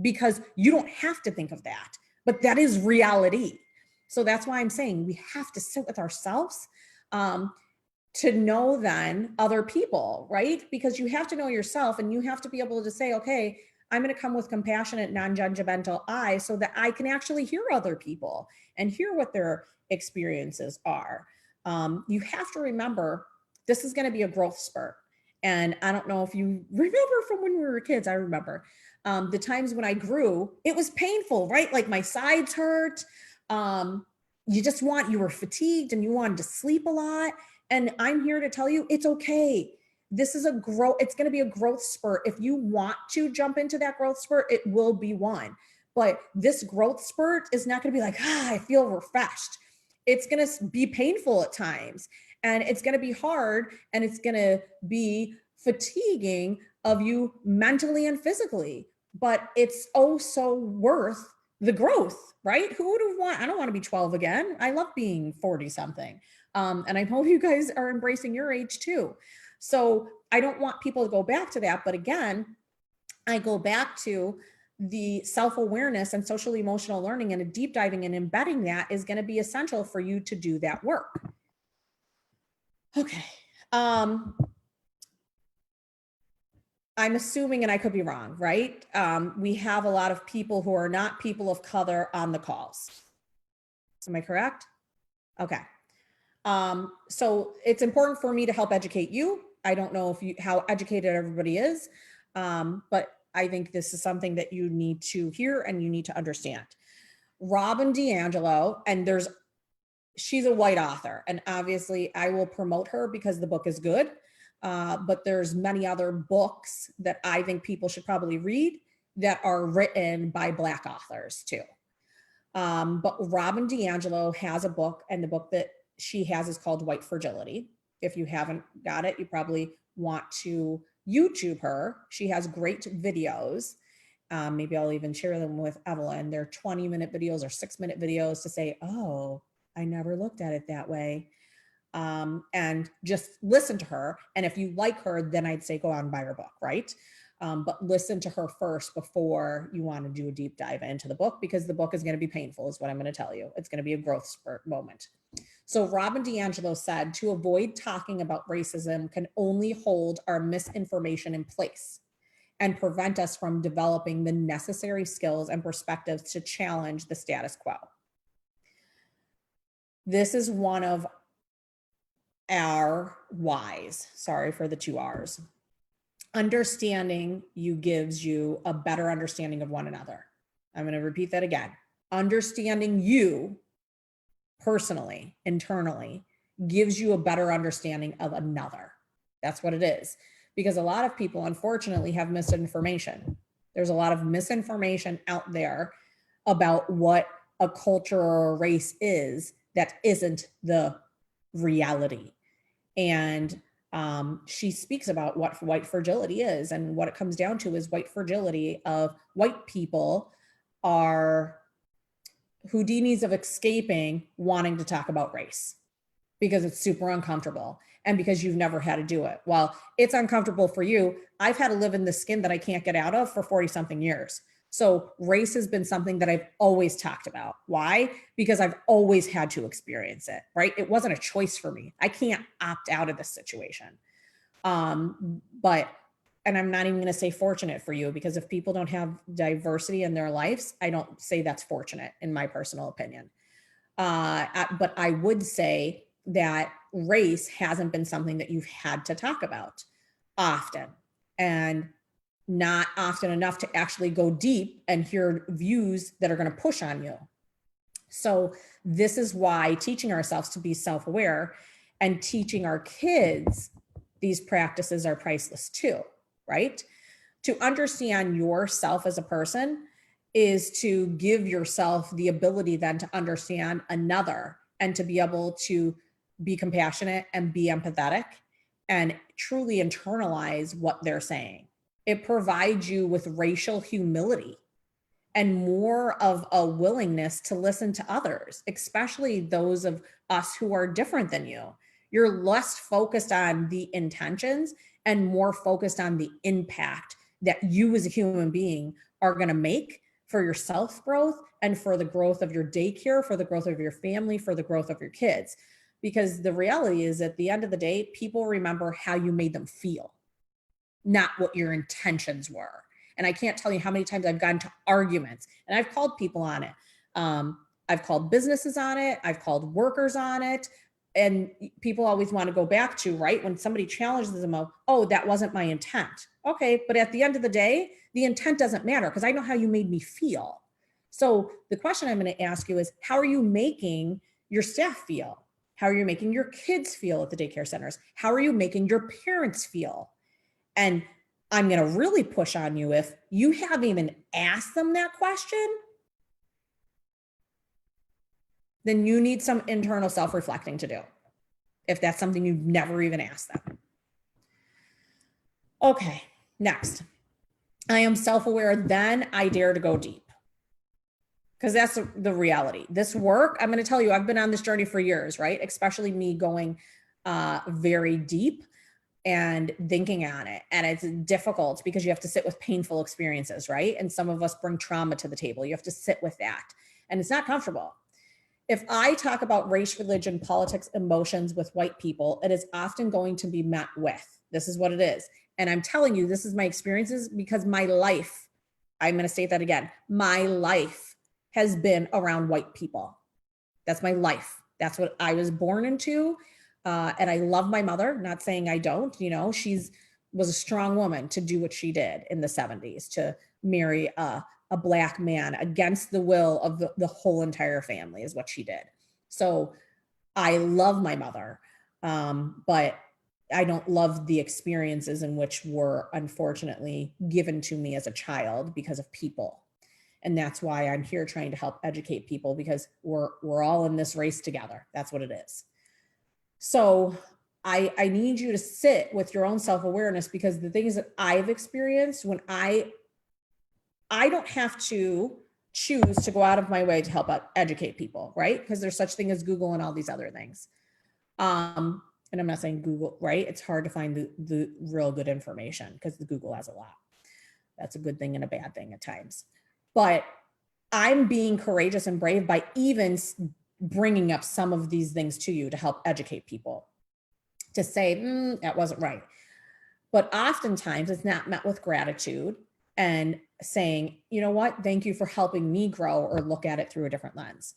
because you don't have to think of that, but that is reality. So that's why I'm saying we have to sit with ourselves to know then other people, right? Because you have to know yourself, and you have to be able to say, okay, I'm going to come with compassionate, non-judgmental eyes so that I can actually hear other people and hear what their experiences are. You have to remember, this is going to be a growth spurt. And I don't know if you remember from when we were kids, I remember the times when I grew, it was painful, right? Like my sides hurt. You were fatigued and you wanted to sleep a lot. And I'm here to tell you, it's okay. This is it's going to be a growth spurt. If you want to jump into that growth spurt, it will be one. But this growth spurt is not going to be like, I feel refreshed. It's going to be painful at times, and it's going to be hard, and it's going to be fatiguing of you mentally and physically, but it's so worth the growth, right? Who would have I don't want to be 12 again. I love being 40 something. And I hope you guys are embracing your age too. So I don't want people to go back to that. But again, I go back to the self-awareness and social emotional learning, and a deep diving and embedding that is going to be essential for you to do that work. Okay. I'm assuming, and I could be wrong, right? We have a lot of people who are not people of color on the calls. Am I correct? Okay. So it's important for me to help educate you. I don't know how educated everybody is, but I think this is something that you need to hear and you need to understand. Robin DiAngelo, and she's a white author, and obviously I will promote her because the book is good. But there's many other books that I think people should probably read that are written by Black authors too. But Robin DiAngelo has a book, and the book that she has is called White Fragility. If you haven't got it, you probably want to YouTube her. She has great videos. Maybe I'll even share them with Evelyn. They're 20-minute videos or 6-minute videos to say, oh, I never looked at it that way. And just listen to her. And if you like her, then I'd say go out and buy her book, right? But listen to her first before you want to do a deep dive into the book, because the book is going to be painful, is what I'm going to tell you. It's going to be a growth spurt moment. So Robin DiAngelo said, to avoid talking about racism can only hold our misinformation in place and prevent us from developing the necessary skills and perspectives to challenge the status quo. This is one of our whys. Sorry for the 2 R's. Understanding you gives you a better understanding of one another. I'm going to repeat that again. Understanding you personally, internally, gives you a better understanding of another. That's what it is. Because a lot of people, unfortunately, have misinformation. There's a lot of misinformation out there about what a culture or a race is that isn't the reality. And she speaks about what white fragility is, and what it comes down to is white fragility of white people are Houdinis of escaping wanting to talk about race. because it's super uncomfortable and because you've never had to do it. Well, it's uncomfortable for you. I've had to live in the skin that I can't get out of for 40 something years. So race has been something that I've always talked about. Why? Because I've always had to experience it, right? It wasn't a choice for me. I can't opt out of this situation. And I'm not even going to say fortunate for you, because if people don't have diversity in their lives, I don't say that's fortunate in my personal opinion. But I would say that race hasn't been something that you've had to talk about often, and not often enough to actually go deep and hear views that are going to push on you. So this is why teaching ourselves to be self-aware and teaching our kids these practices are priceless too, right? To understand yourself as a person is to give yourself the ability then to understand another, and to be able to be compassionate and be empathetic and truly internalize what they're saying. It provides you with racial humility and more of a willingness to listen to others, especially those of us who are different than you. You're less focused on the intentions and more focused on the impact that you as a human being are going to make for your self-growth and for the growth of your daycare, for the growth of your family, for the growth of your kids. Because the reality is, at the end of the day, people remember how you made them feel, not what your intentions were. And I can't tell you how many times I've gotten to arguments, and I've called people on it. I've called businesses on it. I've called workers on it. And people always want to go back to, right, when somebody challenges them, oh, that wasn't my intent. Okay, but at the end of the day, the intent doesn't matter, because I know how you made me feel. So the question I'm going to ask you is, how are you making your staff feel? How are you making your kids feel at the daycare centers? How are you making your parents feel? And I'm going to really push on you, if you haven't even asked them that question, then you need some internal self-reflecting to do, if that's something you've never even asked them. Okay, next. I am self-aware, then I dare to go deep. Because that's the reality. This work, I'm going to tell you, I've been on this journey for years, right? Especially me going very deep and thinking on it. And it's difficult because you have to sit with painful experiences, right? And some of us bring trauma to the table. You have to sit with that. And it's not comfortable. If I talk about race, religion, politics, emotions with white people, it is often going to be met with, this is what it is. And I'm telling you, this is my experiences, because my life, I'm going to state that again, my life has been around white people. That's my life. That's what I was born into. And I love my mother, not saying I don't, you know, was a strong woman to do what she did in the 70s, to marry a Black man against the will of the whole entire family, is what she did. So I love my mother, but I don't love the experiences in which were unfortunately given to me as a child because of people. And that's why I'm here trying to help educate people, because we're all in this race together. That's what it is. So I need you to sit with your own self-awareness, because the things that I've experienced, when I don't have to choose to go out of my way to help educate people, right? Because there's such thing as Google and all these other things. And I'm not saying Google, right? It's hard to find the real good information, because the Google has a lot. That's a good thing and a bad thing at times. But I'm being courageous and brave by even bringing up some of these things to you to help educate people, to say, that wasn't right. But oftentimes it's not met with gratitude and saying, you know what, thank you for helping me grow or look at it through a different lens.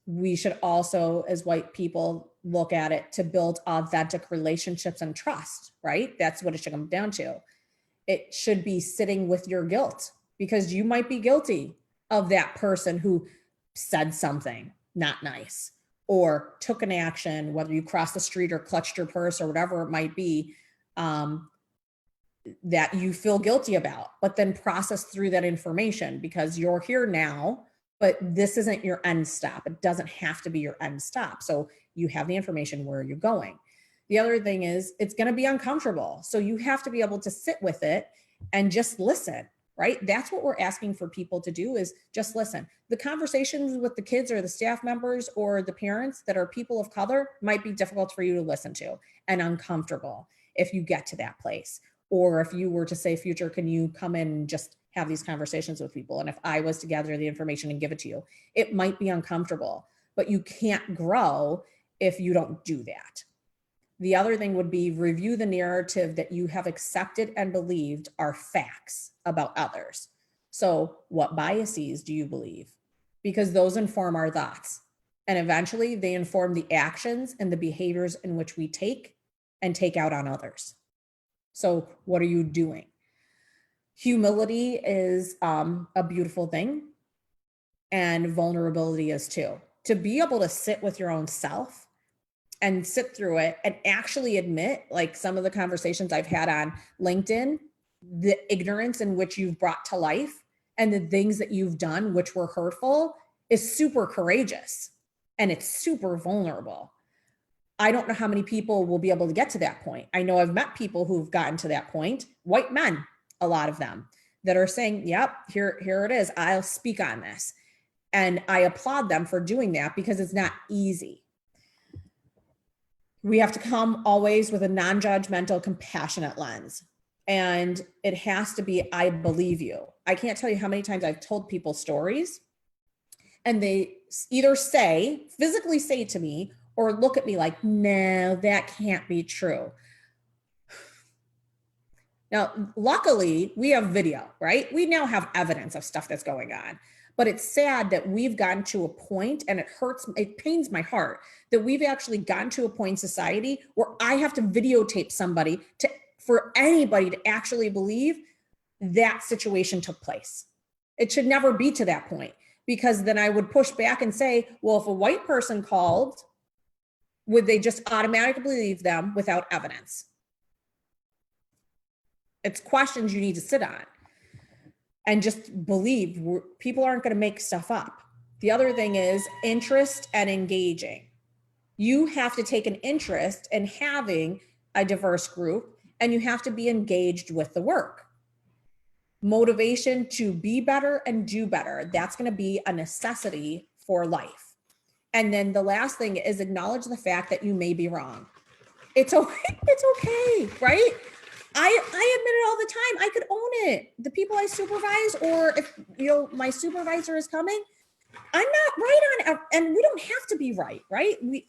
We should also, as white people, look at it to build authentic relationships and trust, right? That's what it should come down to. It should be sitting with your guilt, because you might be guilty of that person who said something not nice or took an action, whether you crossed the street or clutched your purse or whatever it might be, that you feel guilty about, but then process through that information, because you're here now, but this isn't your end stop. It doesn't have to be your end stop. So you have the information, where you're going. The other thing is, it's going to be uncomfortable. So you have to be able to sit with it and just listen, right? That's what we're asking for people to do, is just listen. The conversations with the kids or the staff members or the parents that are people of color might be difficult for you to listen to and uncomfortable if you get to that place. Or if you were to say, Future, can you come in and just have these conversations with people? And if I was to gather the information and give it to you, it might be uncomfortable, but you can't grow if you don't do that. The other thing would be review the narrative that you have accepted and believed are facts about others. So what biases do you believe? Because those inform our thoughts. And eventually they inform the actions and the behaviors in which we take out on others. So what are you doing? Humility is a beautiful thing, and vulnerability is too. To be able to sit with your own self and sit through it and actually admit, like some of the conversations I've had on LinkedIn, the ignorance in which you've brought to life and the things that you've done which were hurtful is super courageous, and it's super vulnerable. I don't know how many people will be able to get to that point. I know I've met people who've gotten to that point, white men, a lot of them, that are saying, yep, here it is. I'll speak on this. And I applaud them for doing that, because it's not easy. We have to come always with a non-judgmental, compassionate lens. And it has to be, I believe you. I can't tell you how many times I've told people stories and they either physically say to me, or look at me like, no, that can't be true. Now, luckily, we have video, right? We now have evidence of stuff that's going on. But it's sad that we've gotten to a point, and it pains my heart, that we've actually gotten to a point in society where I have to videotape somebody for anybody to actually believe that situation took place. It should never be to that point, because then I would push back and say, well, if a white person called, would they just automatically believe them without evidence? It's questions you need to sit on and just believe. People aren't going to make stuff up. The other thing is interest and engaging. You have to take an interest in having a diverse group, and you have to be engaged with the work. Motivation to be better and do better. That's going to be a necessity for life. And then the last thing is acknowledge the fact that you may be wrong. It's okay. It's okay, right? I admit it all the time. I could own it. The people I supervise, or if my supervisor is coming, I'm not right on, and we don't have to be right? We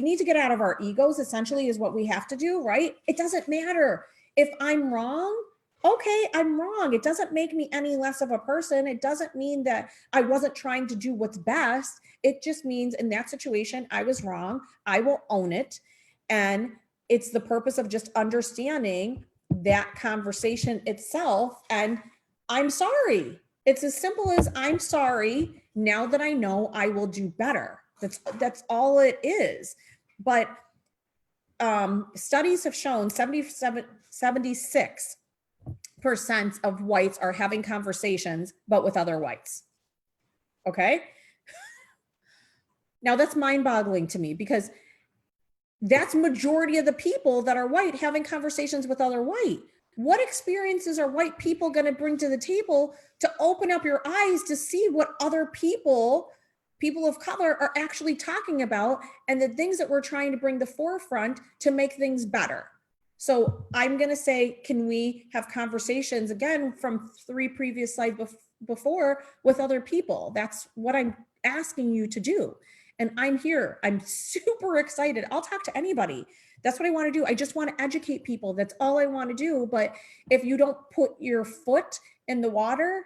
need to get out of our egos, essentially, is what we have to do, right? It doesn't matter if I'm wrong. Okay, I'm wrong. It doesn't make me any less of a person. It doesn't mean that I wasn't trying to do what's best. It just means in that situation, I was wrong. I will own it. And it's the purpose of just understanding that conversation itself. And I'm sorry. It's as simple as, I'm sorry. Now that I know, I will do better. That's all it is. But studies have shown 76% of whites are having conversations, but with other whites. Okay. Now that's mind-boggling to me, because that's majority of the people that are white having conversations with other white. What experiences are white people going to bring to the table to open up your eyes to see what other people of color are actually talking about, and the things that we're trying to bring to the forefront to make things better? So I'm going to say, can we have conversations, again, from 3 previous slides before, with other people? That's what I'm asking you to do. And I'm here. I'm super excited. I'll talk to anybody. That's what I want to do. I just want to educate people. That's all I want to do. But if you don't put your foot in the water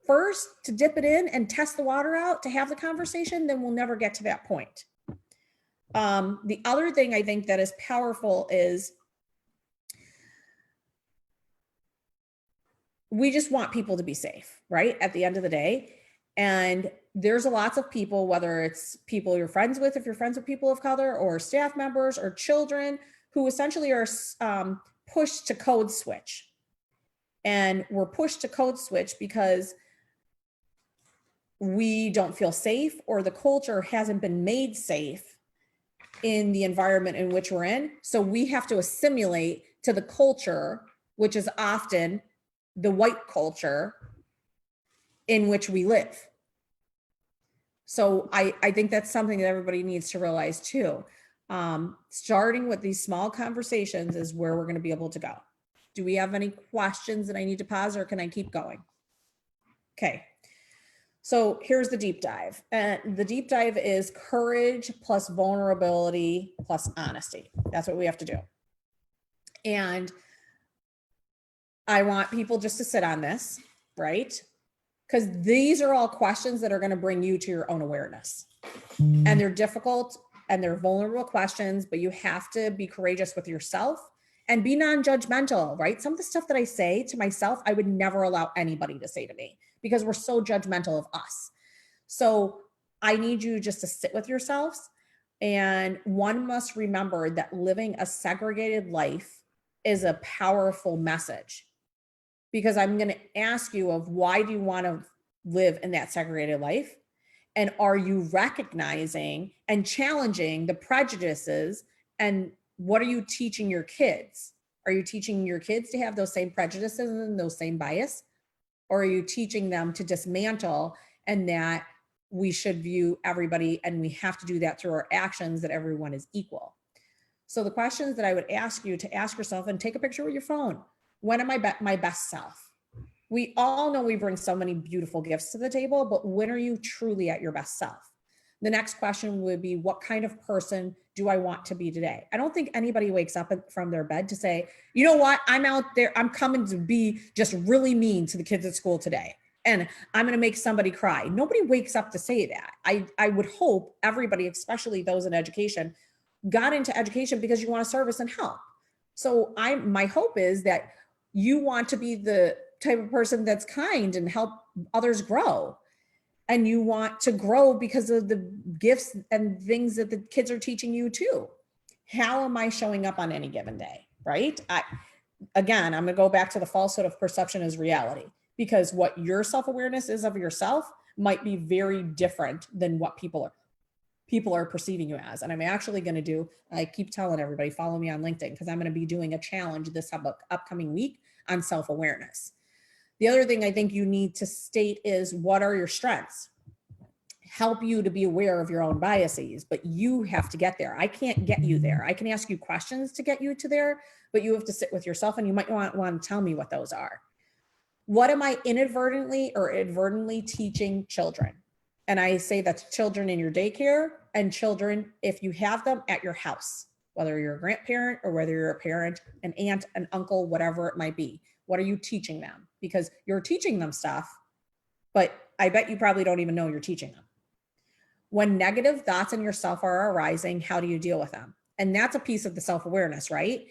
first to dip it in and test the water out to have the conversation, then we'll never get to that point. The other thing I think that is powerful is we just want people to be safe, right? At the end of the day. And there's lots of people, whether it's people you're friends with, if you're friends with people of color, or staff members or children, who essentially are pushed to code switch. And we're pushed to code switch because we don't feel safe, or the culture hasn't been made safe in the environment in which we're in. So we have to assimilate to the culture, which is often the white culture in which we live. So I think that's something that everybody needs to realize too. Starting with these small conversations is where we're going to be able to go. Do we have any questions that I need to pause, or can I keep going? Okay. So here's the deep dive. And the deep dive is courage plus vulnerability plus honesty. That's what we have to do. And I want people just to sit on this, right? Because these are all questions that are going to bring you to your own awareness. And they're difficult and they're vulnerable questions, but you have to be courageous with yourself and be non-judgmental, right? Some of the stuff that I say to myself, I would never allow anybody to say to me because we're so judgmental of us. So I need you just to sit with yourselves. And one must remember that living a segregated life is a powerful message, because I'm going to ask you of why do you want to live in that segregated life? And are you recognizing and challenging the prejudices? And what are you teaching your kids? Are you teaching your kids to have those same prejudices and those same bias? Or are you teaching them to dismantle and that we should view everybody, and we have to do that through our actions, that everyone is equal? So the questions that I would ask you to ask yourself, and take a picture with your phone. When am I my best self? We all know we bring so many beautiful gifts to the table, but when are you truly at your best self? The next question would be, what kind of person do I want to be today? I don't think anybody wakes up from their bed to say, you know what, I'm out there, I'm coming to be just really mean to the kids at school today, and I'm going to make somebody cry. Nobody wakes up to say that. I would hope everybody, especially those in education, got into education because you want to service and help. So my hope is that you want to be the type of person that's kind and help others grow. And you want to grow because of the gifts and things that the kids are teaching you too. How am I showing up on any given day, right? Again, I'm going to go back to the falsehood of perception as reality, because what your self-awareness is of yourself might be very different than what people are perceiving you as. And I'm actually going to do, I keep telling everybody, follow me on LinkedIn, because I'm going to be doing a challenge this upcoming week on self-awareness. The other thing I think you need to state is, what are your strengths? Help you to be aware of your own biases, but you have to get there. I can't get you there. I can ask you questions to get you to there, but you have to sit with yourself, and you might want to tell me what those are. What am I inadvertently or advertently teaching children? And I say that's children in your daycare and children, if you have them at your house, whether you're a grandparent or whether you're a parent, an aunt, an uncle, whatever it might be. What are you teaching them? Because you're teaching them stuff, but I bet you probably don't even know you're teaching them. When negative thoughts in yourself are arising, how do you deal with them? And that's a piece of the self-awareness, right?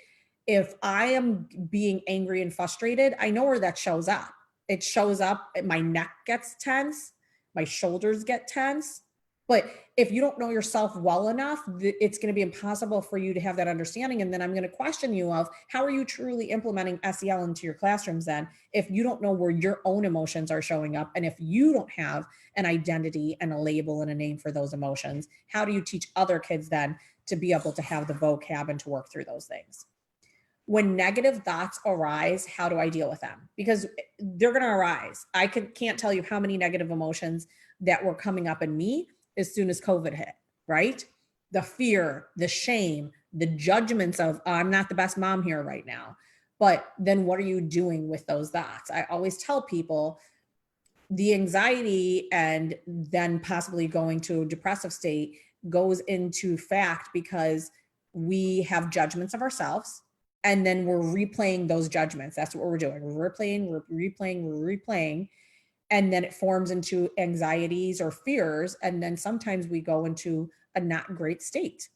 If I am being angry and frustrated, I know where that shows up. It shows up, my neck gets tense, my shoulders get tense. But if you don't know yourself well enough, it's going to be impossible for you to have that understanding. And then I'm going to question you of, how are you truly implementing SEL into your classrooms then, if you don't know where your own emotions are showing up? And if you don't have an identity and a label and a name for those emotions, how do you teach other kids then to be able to have the vocab and to work through those things? When negative thoughts arise, how do I deal with them? Because they're going to arise. I can't tell you how many negative emotions that were coming up in me as soon as COVID hit, right? The fear, the shame, the judgments of, oh, I'm not the best mom here right now. But then what are you doing with those thoughts? I always tell people the anxiety and then possibly going to a depressive state goes into fact because we have judgments of ourselves, and then we're replaying those judgments. That's what we're doing. We're replaying. And then it forms into anxieties or fears. And then sometimes we go into a not great state.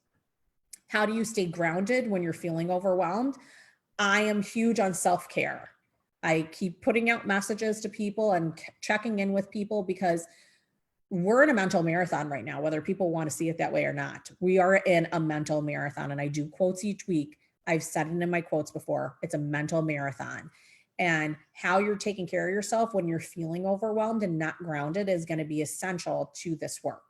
How do you stay grounded when you're feeling overwhelmed? I am huge on self-care. I keep putting out messages to people and checking in with people, because we're in a mental marathon right now, whether people want to see it that way or not. We are in a mental marathon, and I do quotes each week. I've said it in my quotes before. It's a mental marathon. And how you're taking care of yourself when you're feeling overwhelmed and not grounded is going to be essential to this work.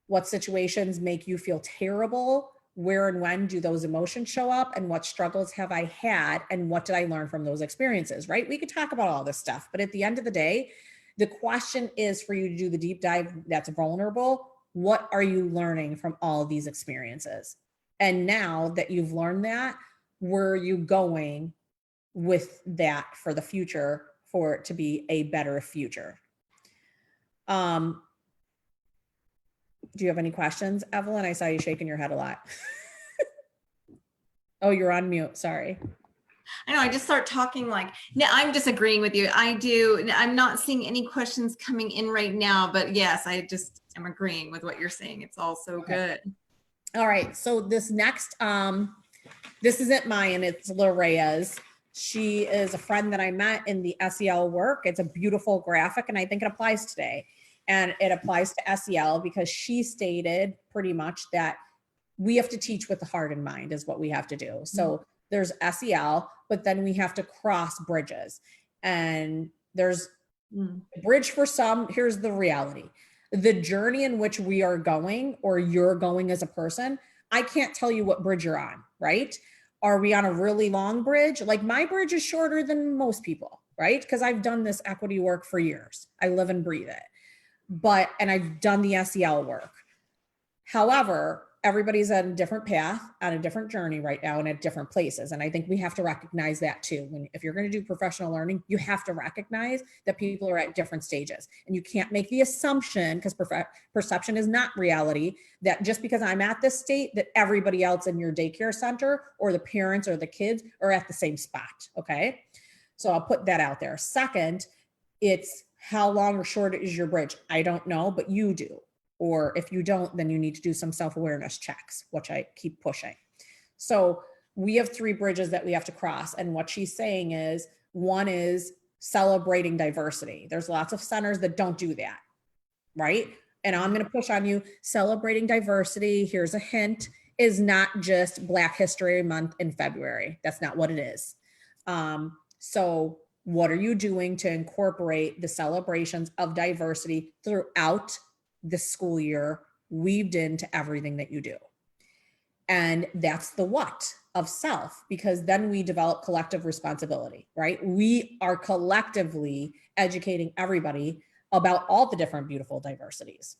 What situations make you feel terrible where and when do those emotions show up, and what struggles have I had, and what did I learn from those experiences, right? We could talk about all this stuff, but at the end of the day, the question is for you to do the deep dive that's vulnerable. What are you learning from all of these experiences? And now that you've learned that, where are you going with that for the future, for it to be a better future? Do you have any questions, Evelyn? I saw you shaking your head a lot. Oh, you're on mute. Sorry. I know, I just start talking like, no, I'm disagreeing with you. I'm not seeing any questions coming in right now, but yes, I just am agreeing with what you're saying. It's all so good. All right. So this next, this isn't mine, it's Lorea's. She is a friend that I met in the SEL work. It's a beautiful graphic, and I think it applies today. And it applies to SEL because she stated pretty much that we have to teach with the heart in mind is what we have to do. So there's SEL, but then we have to cross bridges. And there's a bridge for some. Here's the reality. The journey in which we are going, or you're going as a person, I can't tell you what bridge you're on, right? Are we on a really long bridge? Like my bridge is shorter than most people, right? Because I've done this equity work for years. I live and breathe it. And I've done the SEL work. However, everybody's on a different path, on a different journey right now, and at different places. And I think we have to recognize that too. If you're going to do professional learning, you have to recognize that people are at different stages. And you can't make the assumption, because perception is not reality, that just because I'm at this state, that everybody else in your daycare center or the parents or the kids are at the same spot. Okay. So I'll put that out there. Second, it's how long or short is your bridge? I don't know, but you do. Or if you don't, then you need to do some self-awareness checks, which I keep pushing. So we have 3 bridges that we have to cross. And what she's saying is, one is celebrating diversity. There's lots of centers that don't do that, right? And I'm going to push on you. Celebrating diversity, here's a hint, is not just Black History Month in February. That's not what it is. So what are you doing to incorporate the celebrations of diversity throughout the school year, weaved into everything that you do? And that's the what of self, because then we develop collective responsibility, right? We are collectively educating everybody about all the different beautiful diversities.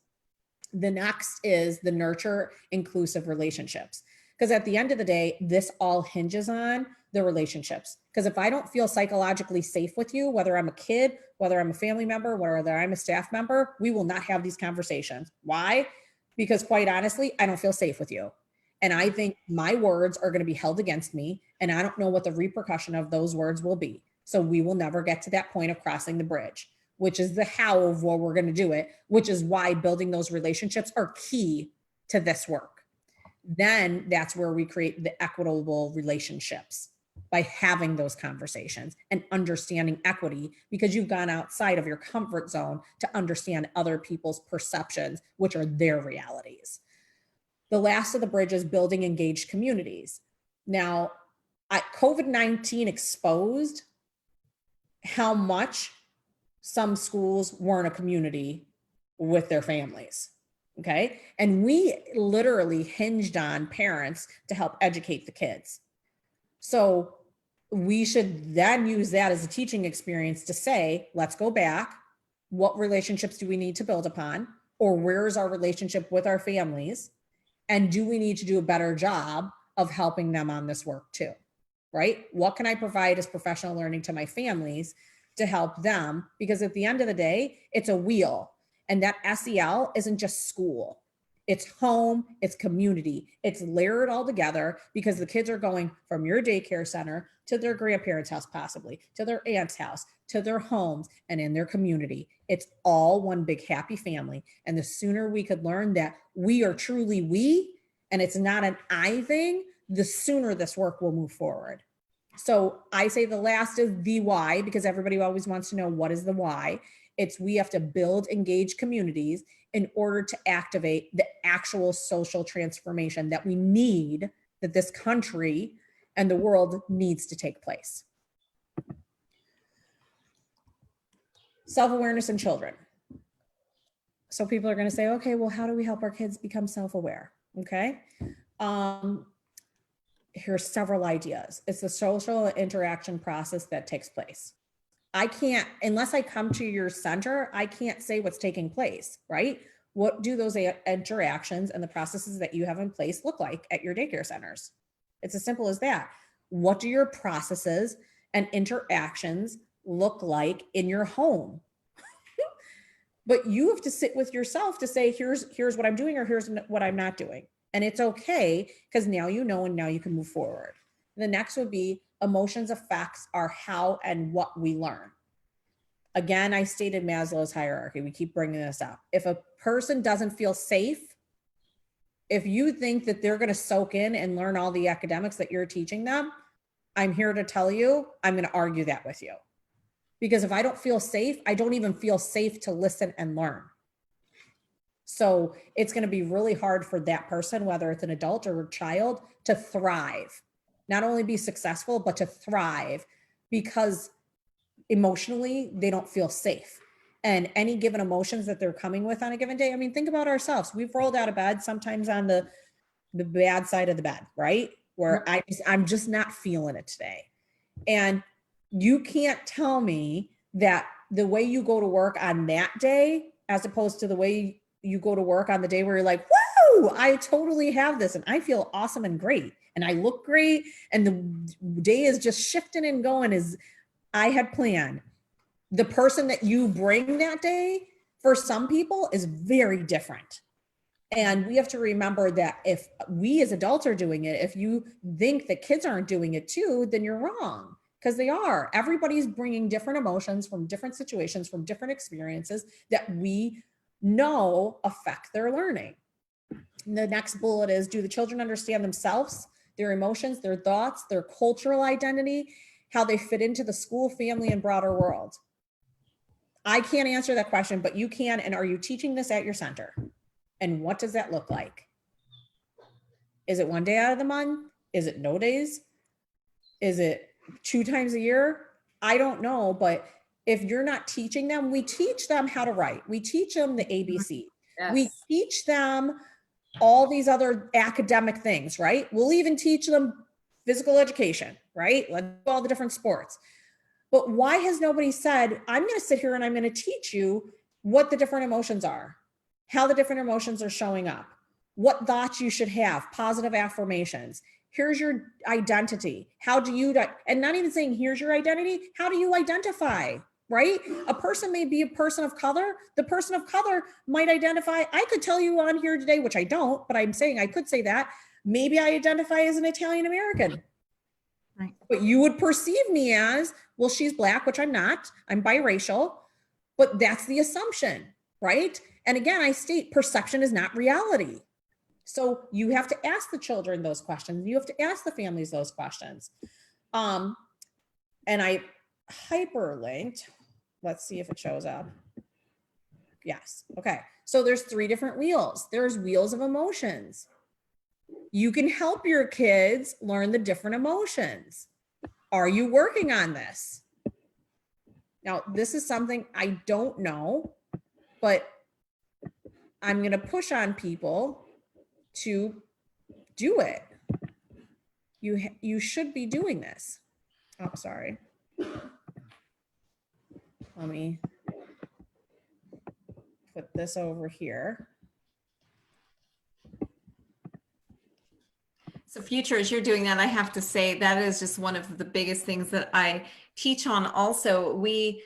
The next is the nurture inclusive relationships. Because at the end of the day, this all hinges on the relationships. Because if I don't feel psychologically safe with you, whether I'm a kid, whether I'm a family member, whether I'm a staff member, we will not have these conversations. Why? Because quite honestly, I don't feel safe with you. And I think my words are going to be held against me, and I don't know what the repercussion of those words will be. So we will never get to that point of crossing the bridge, which is the how of what we're going to do it, which is why building those relationships are key to this work. Then that's where we create the equitable relationships, by having those conversations and understanding equity, because you've gone outside of your comfort zone to understand other people's perceptions, which are their realities. The last of the bridge is building engaged communities. Now, COVID-19 exposed how much some schools weren't a community with their families. Okay. And we literally hinged on parents to help educate the kids. So we should then use that as a teaching experience to say, let's go back. What relationships do we need to build upon? Or where is our relationship with our families? And do we need to do a better job of helping them on this work too? Right? What can I provide as professional learning to my families to help them? Because at the end of the day, it's a wheel. And that SEL isn't just school. It's home, it's community, it's layered all together, because the kids are going from your daycare center to their grandparents' house, possibly to their aunt's house, to their homes, and in their community. It's all one big happy family. And the sooner we could learn that we are truly we, and it's not an I thing, the sooner this work will move forward. So I say the last is the why, because everybody always wants to know what is the why. It's we have to build engaged communities in order to activate the actual social transformation that we need, that this country and the world needs to take place. Self-awareness in children. So people are going to say, okay, well, how do we help our kids become self-aware? Okay. Here's several ideas. It's the social interaction process that takes place. I can't, unless I come to your center, I can't say what's taking place, right? What do those interactions and the processes that you have in place look like at your daycare centers? It's as simple as that. What do your processes and interactions look like in your home? But you have to sit with yourself to say, here's what I'm doing, or here's what I'm not doing. And it's okay, because now you know, and now you can move forward. The next would be emotions effects are how and what we learn. Again, I stated Maslow's hierarchy. We keep bringing this up. If a person doesn't feel safe, if you think that they're going to soak in and learn all the academics that you're teaching them, I'm here to tell you, I'm going to argue that with you. Because if I don't feel safe, I don't even feel safe to listen and learn. So it's going to be really hard for that person, whether it's an adult or a child, to thrive. Not only be successful, but to thrive, because emotionally they don't feel safe. And any given emotions that they're coming with on a given day, I mean, think about ourselves. We've rolled out of bed sometimes on the bad side of the bed, right? Where I'm just not feeling it today. And you can't tell me that the way you go to work on that day, as opposed to the way you go to work on the day where you're like, woo, I totally have this and I feel awesome and great and I look great and the day is just shifting and going as I had planned. The person that you bring that day for some people is very different. And we have to remember that if we as adults are doing it, if you think that kids aren't doing it too, then you're wrong, because they are. Everybody's bringing different emotions from different situations, from different experiences that we know affect their learning. And the next bullet is, do the children understand themselves, their emotions, their thoughts, their cultural identity, how they fit into the school, family, and broader world? I can't answer that question, but you can. And are you teaching this at your center? And what does that look like? Is it one day out of the month? Is it no days? Is it 2 times a year? I don't know, but if you're not teaching them, we teach them how to write. We teach them the ABC. Yes. We teach them all these other academic things, right? We'll even teach them physical education, right? Let's do all the different sports. But why has nobody said, I'm going to sit here and I'm going to teach you what the different emotions are, how the different emotions are showing up, what thoughts you should have, positive affirmations. Here's your identity. How do you, and not even saying here's your identity, how do you identify, right? A person may be a person of color. The person of color might identify, I could tell you on here today, which I don't, but I'm saying I could say that, maybe I identify as an Italian American. Right. But you would perceive me as, well, she's Black, which I'm not. I'm biracial, but that's the assumption, right? And again, I state perception is not reality. So you have to ask the children those questions. You have to ask the families those questions. And I hyperlinked. Let's see if it shows up. Yes. Okay. So there's 3 different wheels. There's wheels of emotions. You can help your kids learn the different emotions. Are you working on this? Now, this is something I don't know, but I'm going to push on people to do it. You should be doing this. Oh, sorry. Let me put this over here. So Future, as you're doing that, I have to say that is just one of the biggest things that I teach on. Also, we,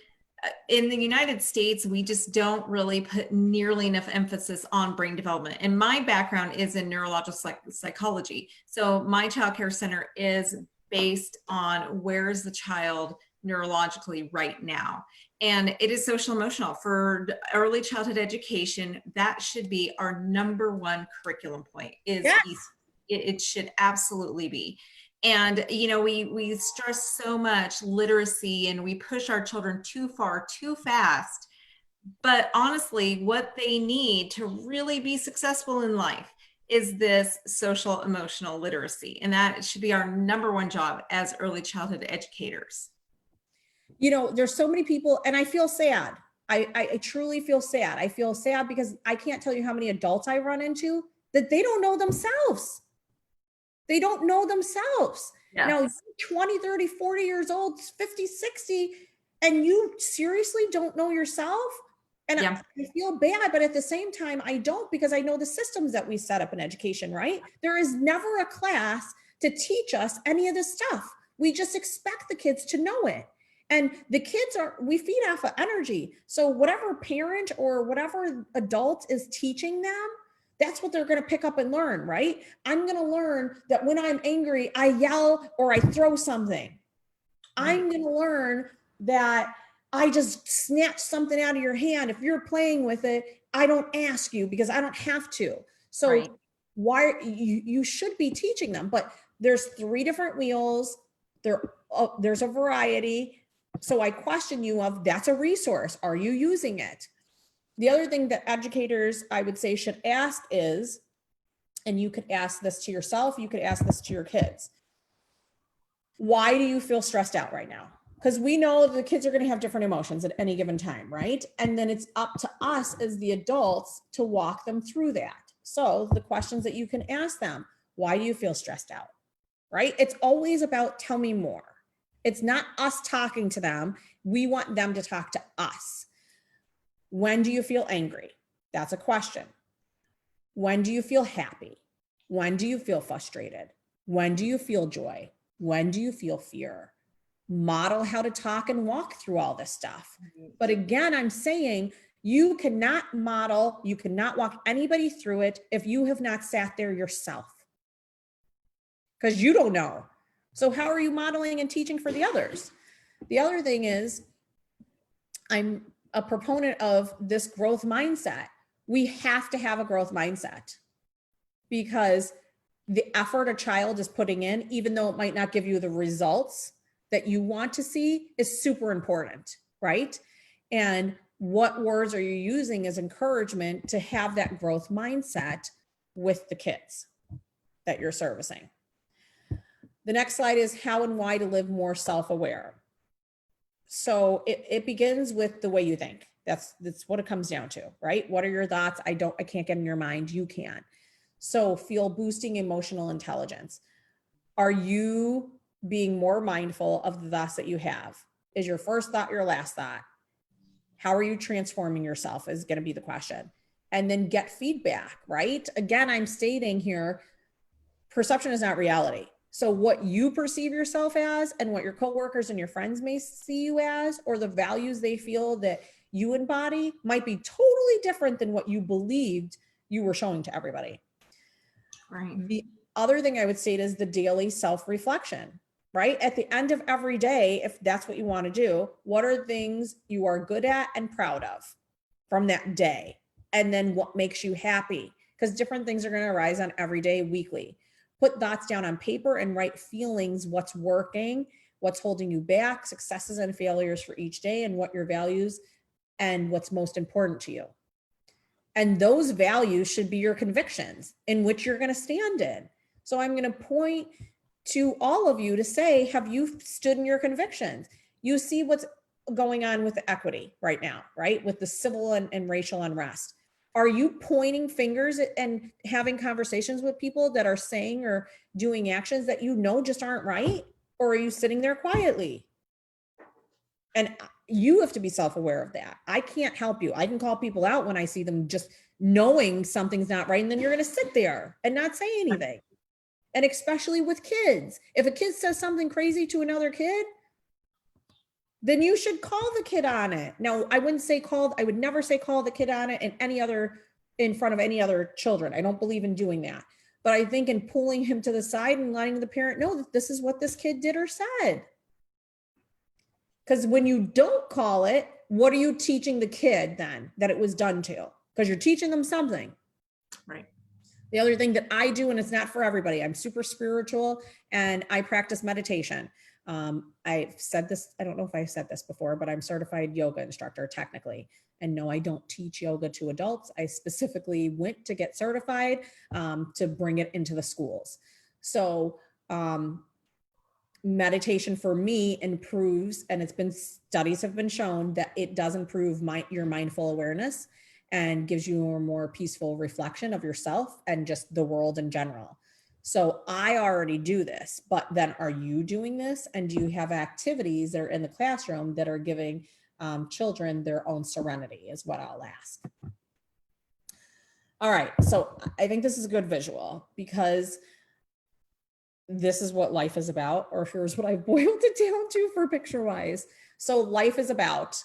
in the United States, we just don't really put nearly enough emphasis on brain development. And my background is in neurological psychology. So my childcare center is based on where's the child neurologically right now. And it is social emotional. For early childhood education, that should be our #1 curriculum point. It should absolutely be. And, you know, we stress so much literacy and we push our children too far, too fast. But honestly, what they need to really be successful in life is this social emotional literacy. And that should be our #1 job as early childhood educators. You know, there's so many people, and I feel sad. I truly feel sad. I feel sad because I can't tell you how many adults I run into that they don't know themselves. They don't know themselves. Yes. Now, 20, 30, 40 years old, 50, 60, and you seriously don't know yourself? And Yeah. I feel bad, but at the same time, I don't, because I know the systems that we set up in education, right? There is never a class to teach us any of this stuff. We just expect the kids to know it. And the kids we feed off of energy. So whatever parent or whatever adult is teaching them, that's what they're going to pick up and learn, right? I'm going to learn that when I'm angry, I yell or I throw something. Right. I'm going to learn that I just snatch something out of your hand. If you're playing with it, I don't ask you because I don't have to. So Right. why you should be teaching them, but there's 3 different wheels. There's a variety. So I question you of, that's a resource. Are you using it? The other thing that educators, I would say, should ask is, and you could ask this to yourself, you could ask this to your kids. Why do you feel stressed out right now? Because we know the kids are going to have different emotions at any given time, right? And then it's up to us as the adults to walk them through that. So the questions that you can ask them, why do you feel stressed out? Right? It's always about tell me more. It's not us talking to them. We want them to talk to us. When do you feel angry? That's a question. When do you feel happy? When do you feel frustrated? When do you feel joy? When do you feel fear? Model how to talk and walk through all this stuff. But again, I'm saying you cannot model, you cannot walk anybody through it if you have not sat there yourself, because you don't know. So how are you modeling and teaching for the others? The other thing is, I'm a proponent of this growth mindset. We have to have a growth mindset, because the effort a child is putting in, even though it might not give you the results that you want to see, is super important, right? And what words are you using as encouragement to have that growth mindset with the kids that you're servicing? The next slide is how and why to live more self-aware. So it begins with the way you think. That's what it comes down to, right? What are your thoughts? I can't get in your mind. You can. So feel boosting emotional intelligence. Are you being more mindful of the thoughts that you have? Is your first thought your last thought? How are you transforming yourself is going to be the question. And then get feedback, right? Again, I'm stating here, perception is not reality. So what you perceive yourself as and what your coworkers and your friends may see you as, or the values they feel that you embody, might be totally different than what you believed you were showing to everybody. Right. The other thing I would state is the daily self-reflection, right? At the end of every day, if that's what you want to do, what are things you are good at and proud of from that day? And then what makes you happy? Because different things are going to arise on every day, weekly. Put thoughts down on paper and write feelings, what's working, what's holding you back, successes and failures for each day, and what your values and what's most important to you. And those values should be your convictions in which you're going to stand in. So I'm going to point to all of you to say, have you stood in your convictions? You see what's going on with the equity right now, right? With the civil and racial unrest. Are you pointing fingers and having conversations with people that are saying or doing actions that you know just aren't right? Or are you sitting there quietly? And you have to be self-aware of that. I can't help you. I can call people out when I see them just knowing something's not right. And then you're going to sit there and not say anything. And especially with kids, if a kid says something crazy to another kid, then you should call the kid on it. Now, I would never say call the kid on it in front of any other children. I don't believe in doing that. But I think in pulling him to the side and letting the parent know that this is what this kid did or said. Because when you don't call it, what are you teaching the kid then that it was done to? Because you're teaching them something. Right. The other thing that I do, and it's not for everybody, I'm super spiritual and I practice meditation. I've said this, I don't know if I've said this before, but I'm certified yoga instructor technically. And no, I don't teach yoga to adults. I specifically went to get certified to bring it into the schools. So meditation for me improves, and studies have been shown that it does improve your mindful awareness and gives you a more peaceful reflection of yourself and just the world in general. So I already do this, but then are you doing this? And do you have activities that are in the classroom that are giving children their own serenity is what I'll ask. All right, so I think this is a good visual because this is what life is about, or here's what I boiled it down to for picture wise. So life is about,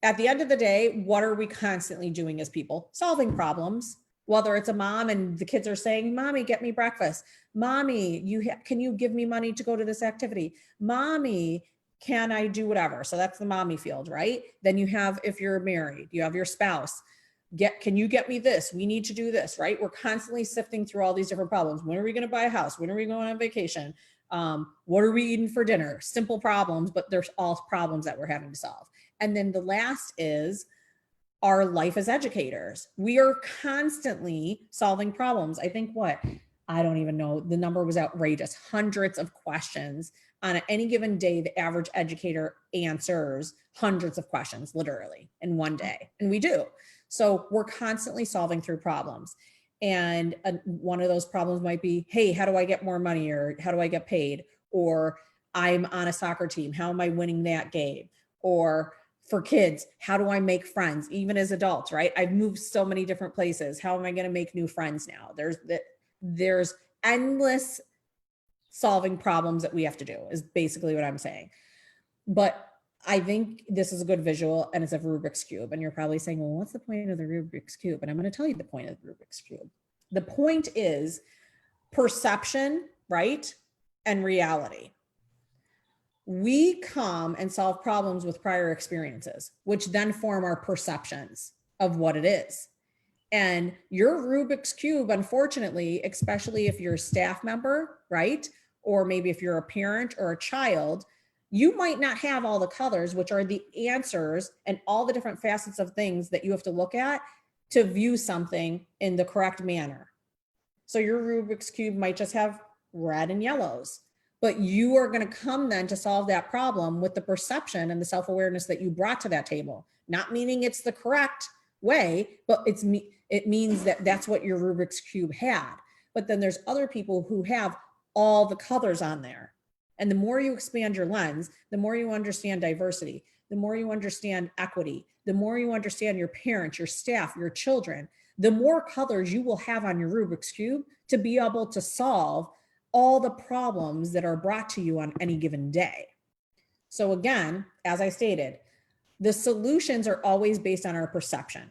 at the end of the day, what are we constantly doing as people? Solving problems. Whether it's a mom and the kids are saying, Mommy, get me breakfast. Mommy, can you give me money to go to this activity? Mommy, can I do whatever? So that's the mommy field, right? Then you have, if you're married, you have your spouse. Can you get me this? We need to do this, right? We're constantly sifting through all these different problems. When are we going to buy a house? When are we going on vacation? What are we eating for dinner? Simple problems, but there's all problems that we're having to solve. And then the last is our life as educators. We are constantly solving problems. I think I don't even know. The number was outrageous. Hundreds of questions on any given day. The average educator answers hundreds of questions literally in one day. And we do. So we're constantly solving through problems. And one of those problems might be, hey, how do I get more money? Or how do I get paid? Or I'm on a soccer team. How am I winning that game? Or for kids, how do I make friends? Even as adults, right? I've moved so many different places. How am I going to make new friends now? There's endless solving problems that we have to do is basically what I'm saying. But I think this is a good visual and it's a Rubik's Cube. And you're probably saying, well, what's the point of the Rubik's Cube? And I'm going to tell you the point of the Rubik's Cube. The point is perception, right? And reality. We come and solve problems with prior experiences, which then form our perceptions of what it is. And your Rubik's Cube, unfortunately, especially if you're a staff member, right? Or maybe if you're a parent or a child, you might not have all the colors, which are the answers and all the different facets of things that you have to look at to view something in the correct manner. So your Rubik's Cube might just have red and yellows, but you are going to come then to solve that problem with the perception and the self-awareness that you brought to that table. Not meaning it's the correct way, but it means that that's what your Rubik's Cube had. But then there's other people who have all the colors on there. And the more you expand your lens, the more you understand diversity, the more you understand equity, the more you understand your parents, your staff, your children, the more colors you will have on your Rubik's Cube to be able to solve all the problems that are brought to you on any given day. So again, as I stated, the solutions are always based on our perception.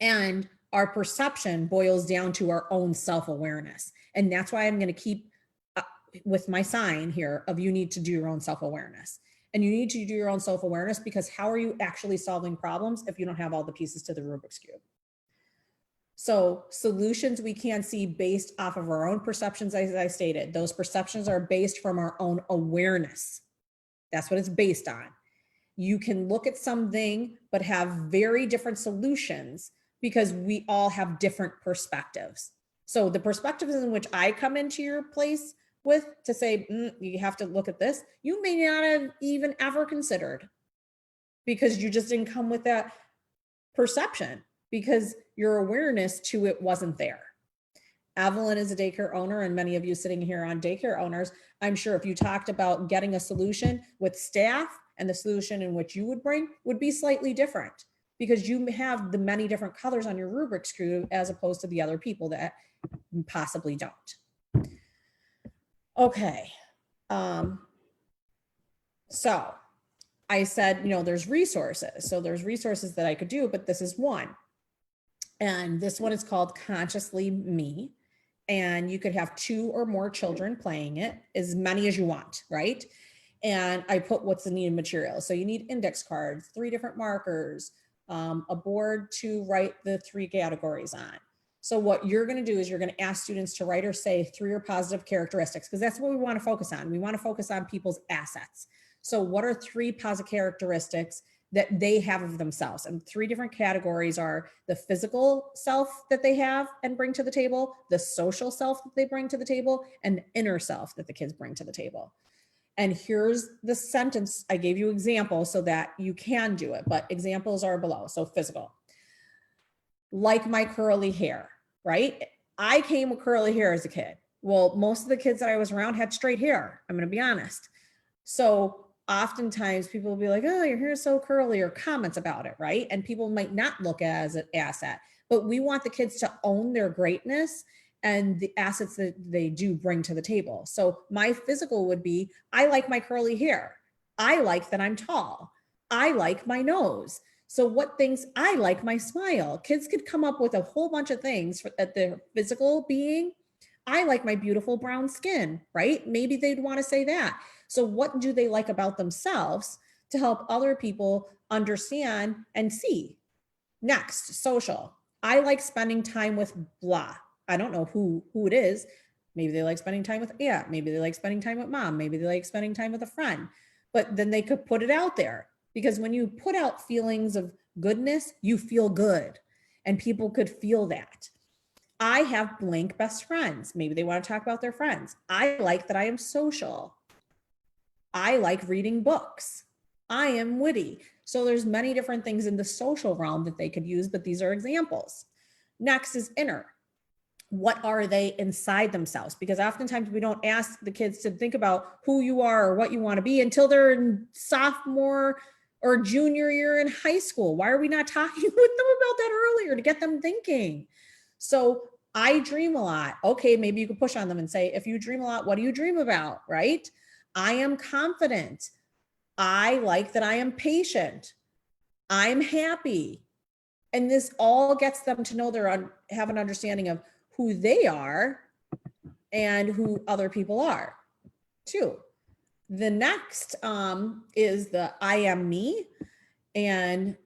And our perception boils down to our own self-awareness. And that's why I'm going to keep with my sign here of you need to do your own self-awareness. And you need to do your own self-awareness because how are you actually solving problems if you don't have all the pieces to the Rubik's Cube? So solutions we can see based off of our own perceptions, as I stated. Those perceptions are based from our own awareness. That's what it's based on. You can look at something, but have very different solutions because we all have different perspectives. So the perspectives in which I come into your place with to say, you have to look at this, you may not have even ever considered because you just didn't come with that perception because your awareness to it wasn't there. Evelyn is a daycare owner, and many of you sitting here on daycare owners, I'm sure if you talked about getting a solution with staff and the solution in which you would bring would be slightly different because you have the many different colors on your Rubik's Cube as opposed to the other people that possibly don't. Okay. So I said, there's resources. So there's resources that I could do, but this is one. And this one is called Consciously Me. And you could have 2 or more children playing it, as many as you want, right? And I put what's the needed material. So you need index cards, 3 different markers, a board to write the 3 categories on. So what you're going to do is you're going to ask students to write or say 3 or positive characteristics, because that's what we want to focus on. We want to focus on people's assets. So what are 3 positive characteristics that they have of themselves? And 3 different categories are the physical self that they have and bring to the table, the social self that they bring to the table, and the inner self that the kids bring to the table. And here's the sentence. I gave you examples so that you can do it, but examples are below. So physical, like my curly hair, right? I came with curly hair as a kid. Well, most of the kids that I was around had straight hair. I'm going to be honest. So oftentimes people will be like, oh, your hair is so curly, or comments about it, right? And people might not look as an asset, but we want the kids to own their greatness and the assets that they do bring to the table. So my physical would be, I like my curly hair. I like that I'm tall. I like my nose. So what things I like my smile. Kids could come up with a whole bunch of things at their physical being. I like my beautiful brown skin, right? Maybe they'd want to say that. So what do they like about themselves to help other people understand and see? Next, social. I like spending time with blah. I don't know who it is. Maybe they like spending time with aunt. Maybe they like spending time with mom. Maybe they like spending time with a friend. But then they could put it out there, because when you put out feelings of goodness, you feel good, and people could feel that. I have blank best friends. Maybe they want to talk about their friends. I like that I am social. I like reading books. I am witty. So there's many different things in the social realm that they could use, but these are examples. Next is inner. What are they inside themselves? Because oftentimes we don't ask the kids to think about who you are or what you want to be until they're in sophomore or junior year in high school. Why are we not talking with them about that earlier to get them thinking? So I dream a lot. Okay, maybe you could push on them and say, if you dream a lot, what do you dream about, right? I am confident. I like that I am patient. I'm happy. And this all gets them to know have an understanding of who they are and who other people are too. The next is the I am me, and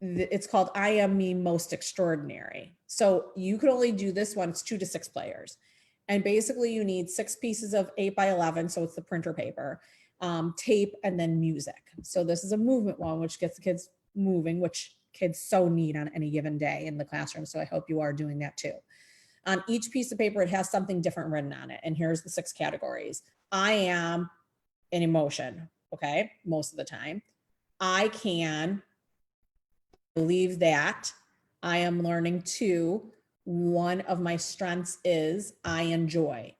it's called I am me most extraordinary. So you could only do this one. It's 2 to 6 players. And basically you need 6 pieces of 8x11. So it's the printer paper, tape, and then music. So this is a movement one, which gets the kids moving, which kids so need on any given day in the classroom. So I hope you are doing that too. On each piece of paper, it has something different written on it. And here's the 6 categories. I am an emotion. Okay. Most of the time. I can believe that. I am learning to. One of my strengths is I enjoy.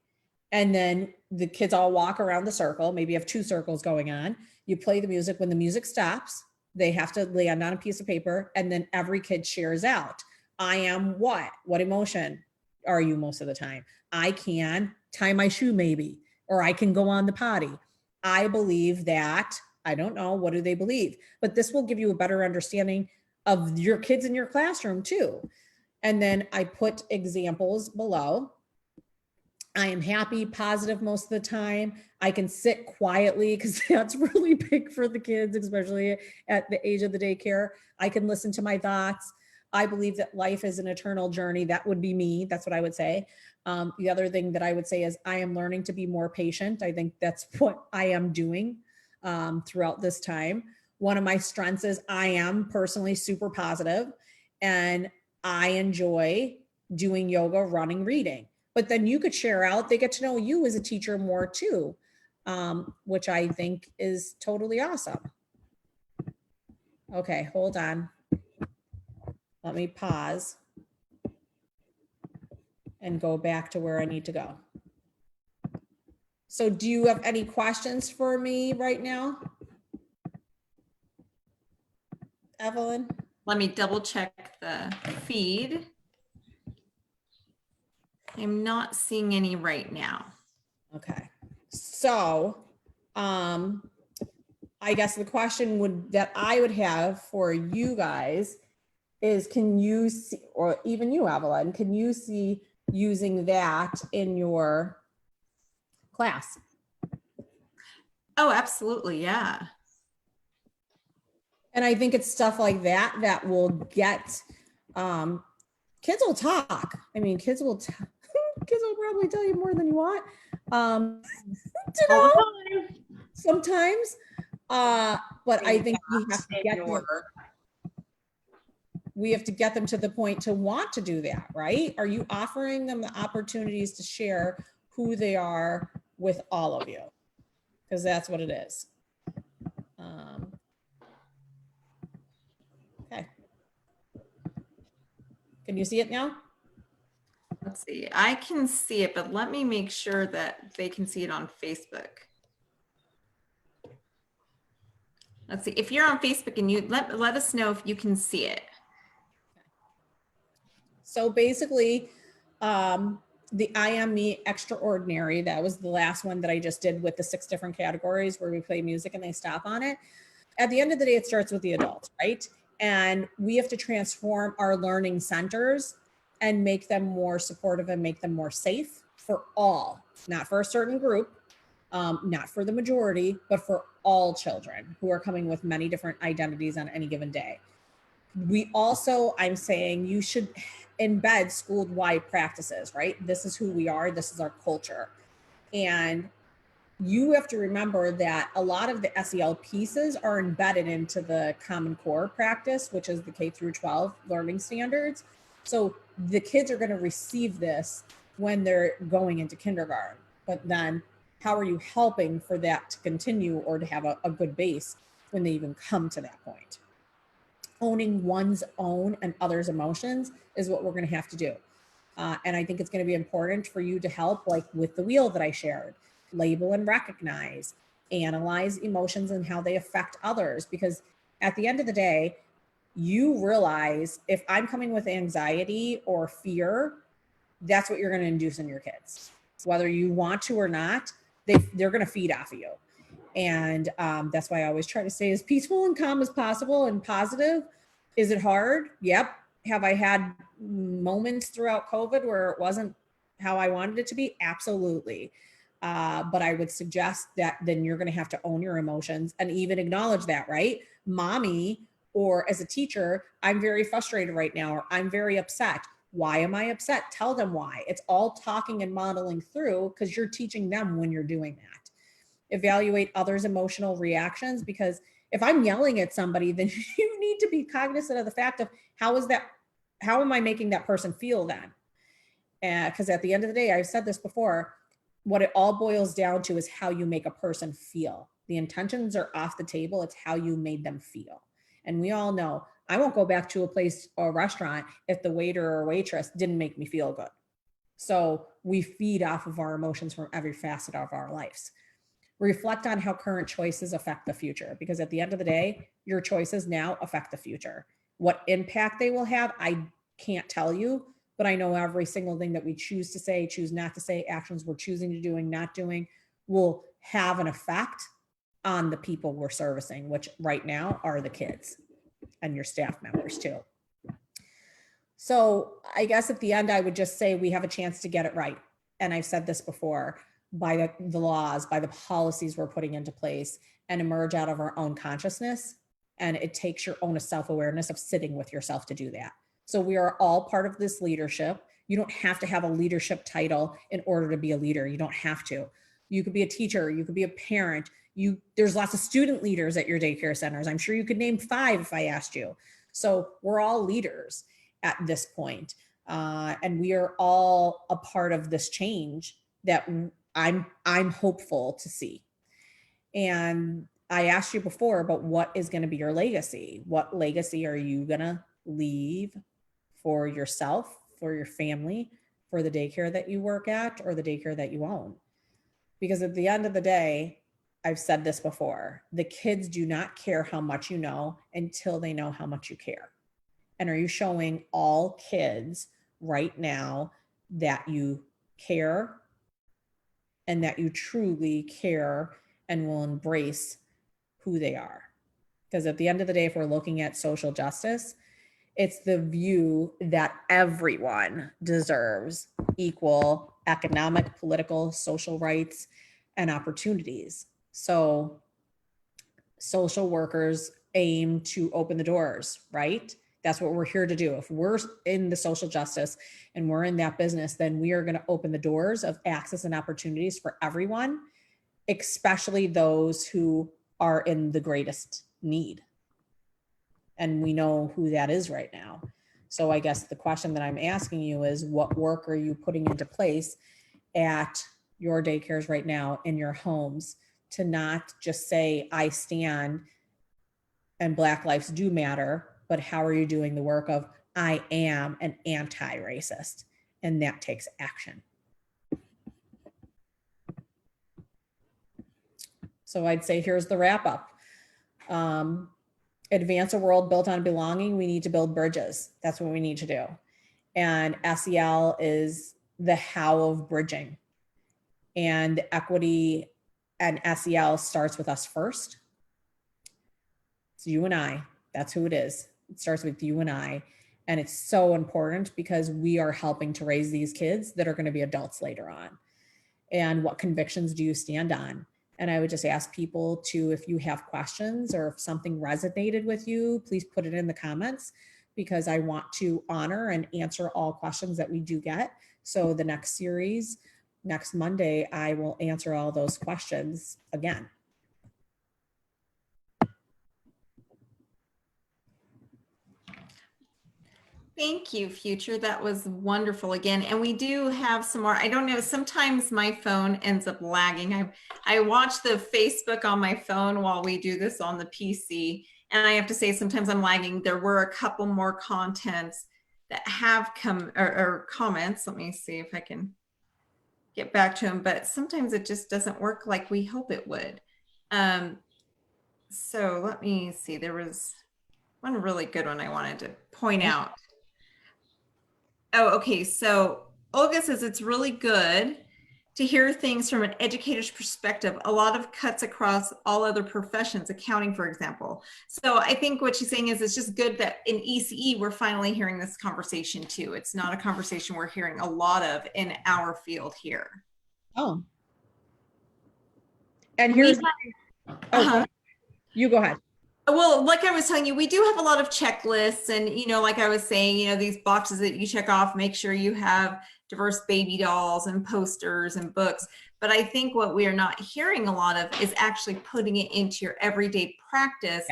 And then the kids all walk around the circle. Maybe you have 2 circles going on. You play the music. When the music stops, they have to land on a piece of paper, and then every kid shares out. I am what? What emotion are you most of the time? I can tie my shoe maybe, or I can go on the potty. I believe that. I don't know. What do they believe? But this will give you a better understanding of your kids in your classroom too. And then I put examples below. I am happy, positive most of the time. I can sit quietly, because that's really big for the kids, especially at the age of the daycare. I can listen to my thoughts. I believe that life is an eternal journey. That would be me. That's what I would say. The other thing that I would say is I am learning to be more patient. I think that's what I am doing throughout this time. One of my strengths is I am personally super positive, and I enjoy doing yoga, running, reading. But then you could share out, they get to know you as a teacher more too, which I think is totally awesome. Okay, hold on. Let me pause and go back to where I need to go. So do you have any questions for me right now, Evelyn? Let me double check the feed. I'm not seeing any right now. Okay. So, I guess the question that I would have for you guys is, can you see, or even you, Evelyn, can you see using that in your class? Oh, absolutely. Yeah. And I think it's stuff like that that will get, kids will talk. I mean, kids will probably tell you more than you want. You know, sometimes, but I think we have to get them to the point to want to do that, right? Are you offering them the opportunities to share who they are with all of you? Because that's what it is. Okay. Can you see it now? Let's see, I can see it, but let me make sure that they can see it on Facebook. Let's see, if you're on Facebook and you let us know if you can see it. So basically, the I Am Me Extraordinary, that was the last one that I just did with the 6 different categories where we play music and they stop on it. At the end of the day, it starts with the adults, right? And we have to transform our learning centers and make them more supportive and make them more safe for all, not for a certain group, not for the majority, but for all children who are coming with many different identities on any given day. We also, I'm saying you should embed school-wide practices, right? This is who we are. This is our culture. And you have to remember that a lot of the SEL pieces are embedded into the Common Core practice, which is the K through 12 learning standards. So the kids are going to receive this when they're going into kindergarten. But then how are you helping for that to continue or to have a good base when they even come to that point? Owning one's own and others' emotions is what we're going to have to do. And I think it's going to be important for you to help, like with the wheel that I shared, label and recognize, analyze emotions and how they affect others. Because at the end of the day, you realize if I'm coming with anxiety or fear, that's what you're going to induce in your kids. Whether you want to or not, they're going to feed off of you. And that's why I always try to stay as peaceful and calm as possible and positive. Is it hard? Yep. Have I had moments throughout COVID where it wasn't how I wanted it to be? Absolutely. But I would suggest that then you're going to have to own your emotions and even acknowledge that, right? Mommy, or as a teacher, I'm very frustrated right now, or I'm very upset. Why am I upset? Tell them why. It's all talking and modeling through because you're teaching them when you're doing that. Evaluate others' emotional reactions, because if I'm yelling at somebody, then you need to be cognizant of the fact of how am I making that person feel then? Because at the end of the day, I've said this before, what it all boils down to is how you make a person feel. The intentions are off the table. It's how you made them feel. And we all know I won't go back to a place or a restaurant if the waiter or waitress didn't make me feel good. So we feed off of our emotions from every facet of our lives. Reflect on how current choices affect the future, because at the end of the day, your choices now affect the future. What impact they will have, I can't tell you, but I know every single thing that we choose to say, choose not to say, actions we're choosing to doing, not doing, will have an effect on the people we're servicing, which right now are the kids and your staff members too. So I guess at the end, I would just say we have a chance to get it right. And I've said this before, by the laws, by the policies we're putting into place, and emerge out of our own consciousness. And it takes your own self-awareness of sitting with yourself to do that. So we are all part of this leadership. You don't have to have a leadership title in order to be a leader. You don't have to. You could be a teacher. You could be a parent. There's lots of student leaders at your daycare centers. I'm sure you could name 5 if I asked you. So we're all leaders at this point. And we are all a part of this change that I'm hopeful to see. And I asked you before about what is going to be your legacy. What legacy are you going to leave for yourself, for your family, for the daycare that you work at, or the daycare that you own? Because at the end of the day, I've said this before, the kids do not care how much you know until they know how much you care. And are you showing all kids right now that you care and that you truly care and will embrace who they are? Because at the end of the day, if we're looking at social justice, it's the view that everyone deserves equal economic, political, social rights, and opportunities. So social workers aim to open the doors, right? That's what we're here to do. If we're in the social justice and we're in that business, then we are going to open the doors of access and opportunities for everyone, especially those who are in the greatest need. And we know who that is right now. So I guess the question that I'm asking you is, what work are you putting into place at your daycares right now, in your homes, to not just say, I stand and Black lives do matter, but how are you doing the work of, I am an anti-racist? and that takes action. So I'd say here's the wrap up. Advance a world built on belonging. We need to build bridges. That's what we need to do. And SEL is the how of bridging. And equity and SEL starts with us first. It's you and I. That's who it is. It starts with you and I. And it's so important because we are helping to raise these kids that are going to be adults later on. And what convictions do you stand on? And I would just ask people to, if you have questions or if something resonated with you, please put it in the comments, because I want to honor and answer all questions that we do get. So the next series, next Monday, I will answer all those questions again. Thank you, Future. That was wonderful again. And we do have some more. I don't know, sometimes my phone ends up lagging. I watch the Facebook on my phone while we do this on the PC. And I have to say, sometimes I'm lagging. There were a couple more contents that have come, or comments. Let me see if I can get back to them. But sometimes it just doesn't work like we hope it would. So let me see. There was one really good one I wanted to point out. Oh, okay. So Olga says it's really good to hear things from an educator's perspective. A lot of cuts across all other professions, accounting, for example. So I think what she's saying is it's just good that in ECE, we're finally hearing this conversation too. It's not a conversation we're hearing a lot of in our field here. Oh. And here's, you go ahead. Well, like I was telling you, we do have a lot of checklists, and, you know, like I was saying, you know, these boxes that you check off, make sure you have diverse baby dolls and posters and books. But I think what we are not hearing a lot of is actually putting it into your everyday practice,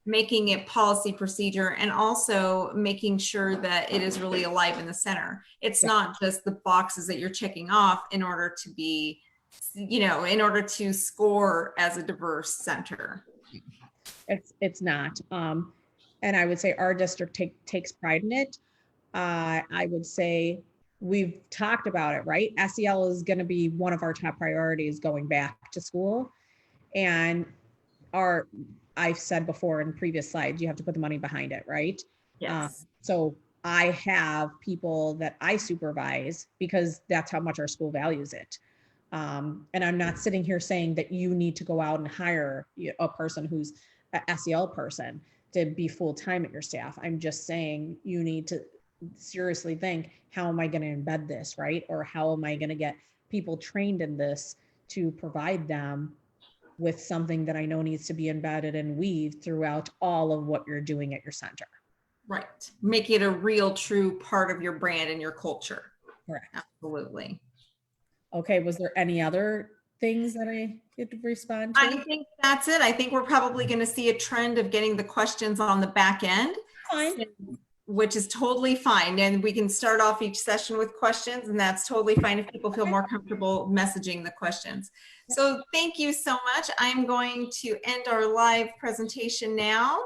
making it policy procedure, and also making sure that it is really alive in the center. It's not just the boxes that you're checking off in order to be, you know, in order to score as a diverse center. It's not. And I would say our district takes pride in it. I would say we've talked about it, right? SEL is going to be one of our top priorities going back to school. And I've said before in previous slides, you have to put the money behind it, right? Yes. So I have people that I supervise because that's how much our school values it. And I'm not sitting here saying that you need to go out and hire a person who's a SEL person to be full-time at your staff. I'm just saying you need to seriously think, how am I going to embed this, right? Or how am I going to get people trained in this to provide them with something that I know needs to be embedded and weaved throughout all of what you're doing at your center. Right. Make it a real, true part of your brand and your culture. Correct. Absolutely. Okay. Was there any other things that I could respond to? I think that's it. I think we're probably going to see a trend of getting the questions on the back end, Fine. which is totally fine. And we can start off each session with questions, and that's totally fine if people feel more comfortable messaging the questions. So thank you so much. I'm going to end our live presentation now.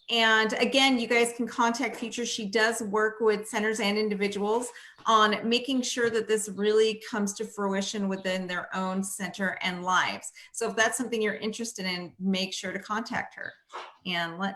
And again, you guys can contact Future. She does work with centers and individuals on making sure that this really comes to fruition within their own center and lives. So if that's something you're interested in, make sure to contact her. And let's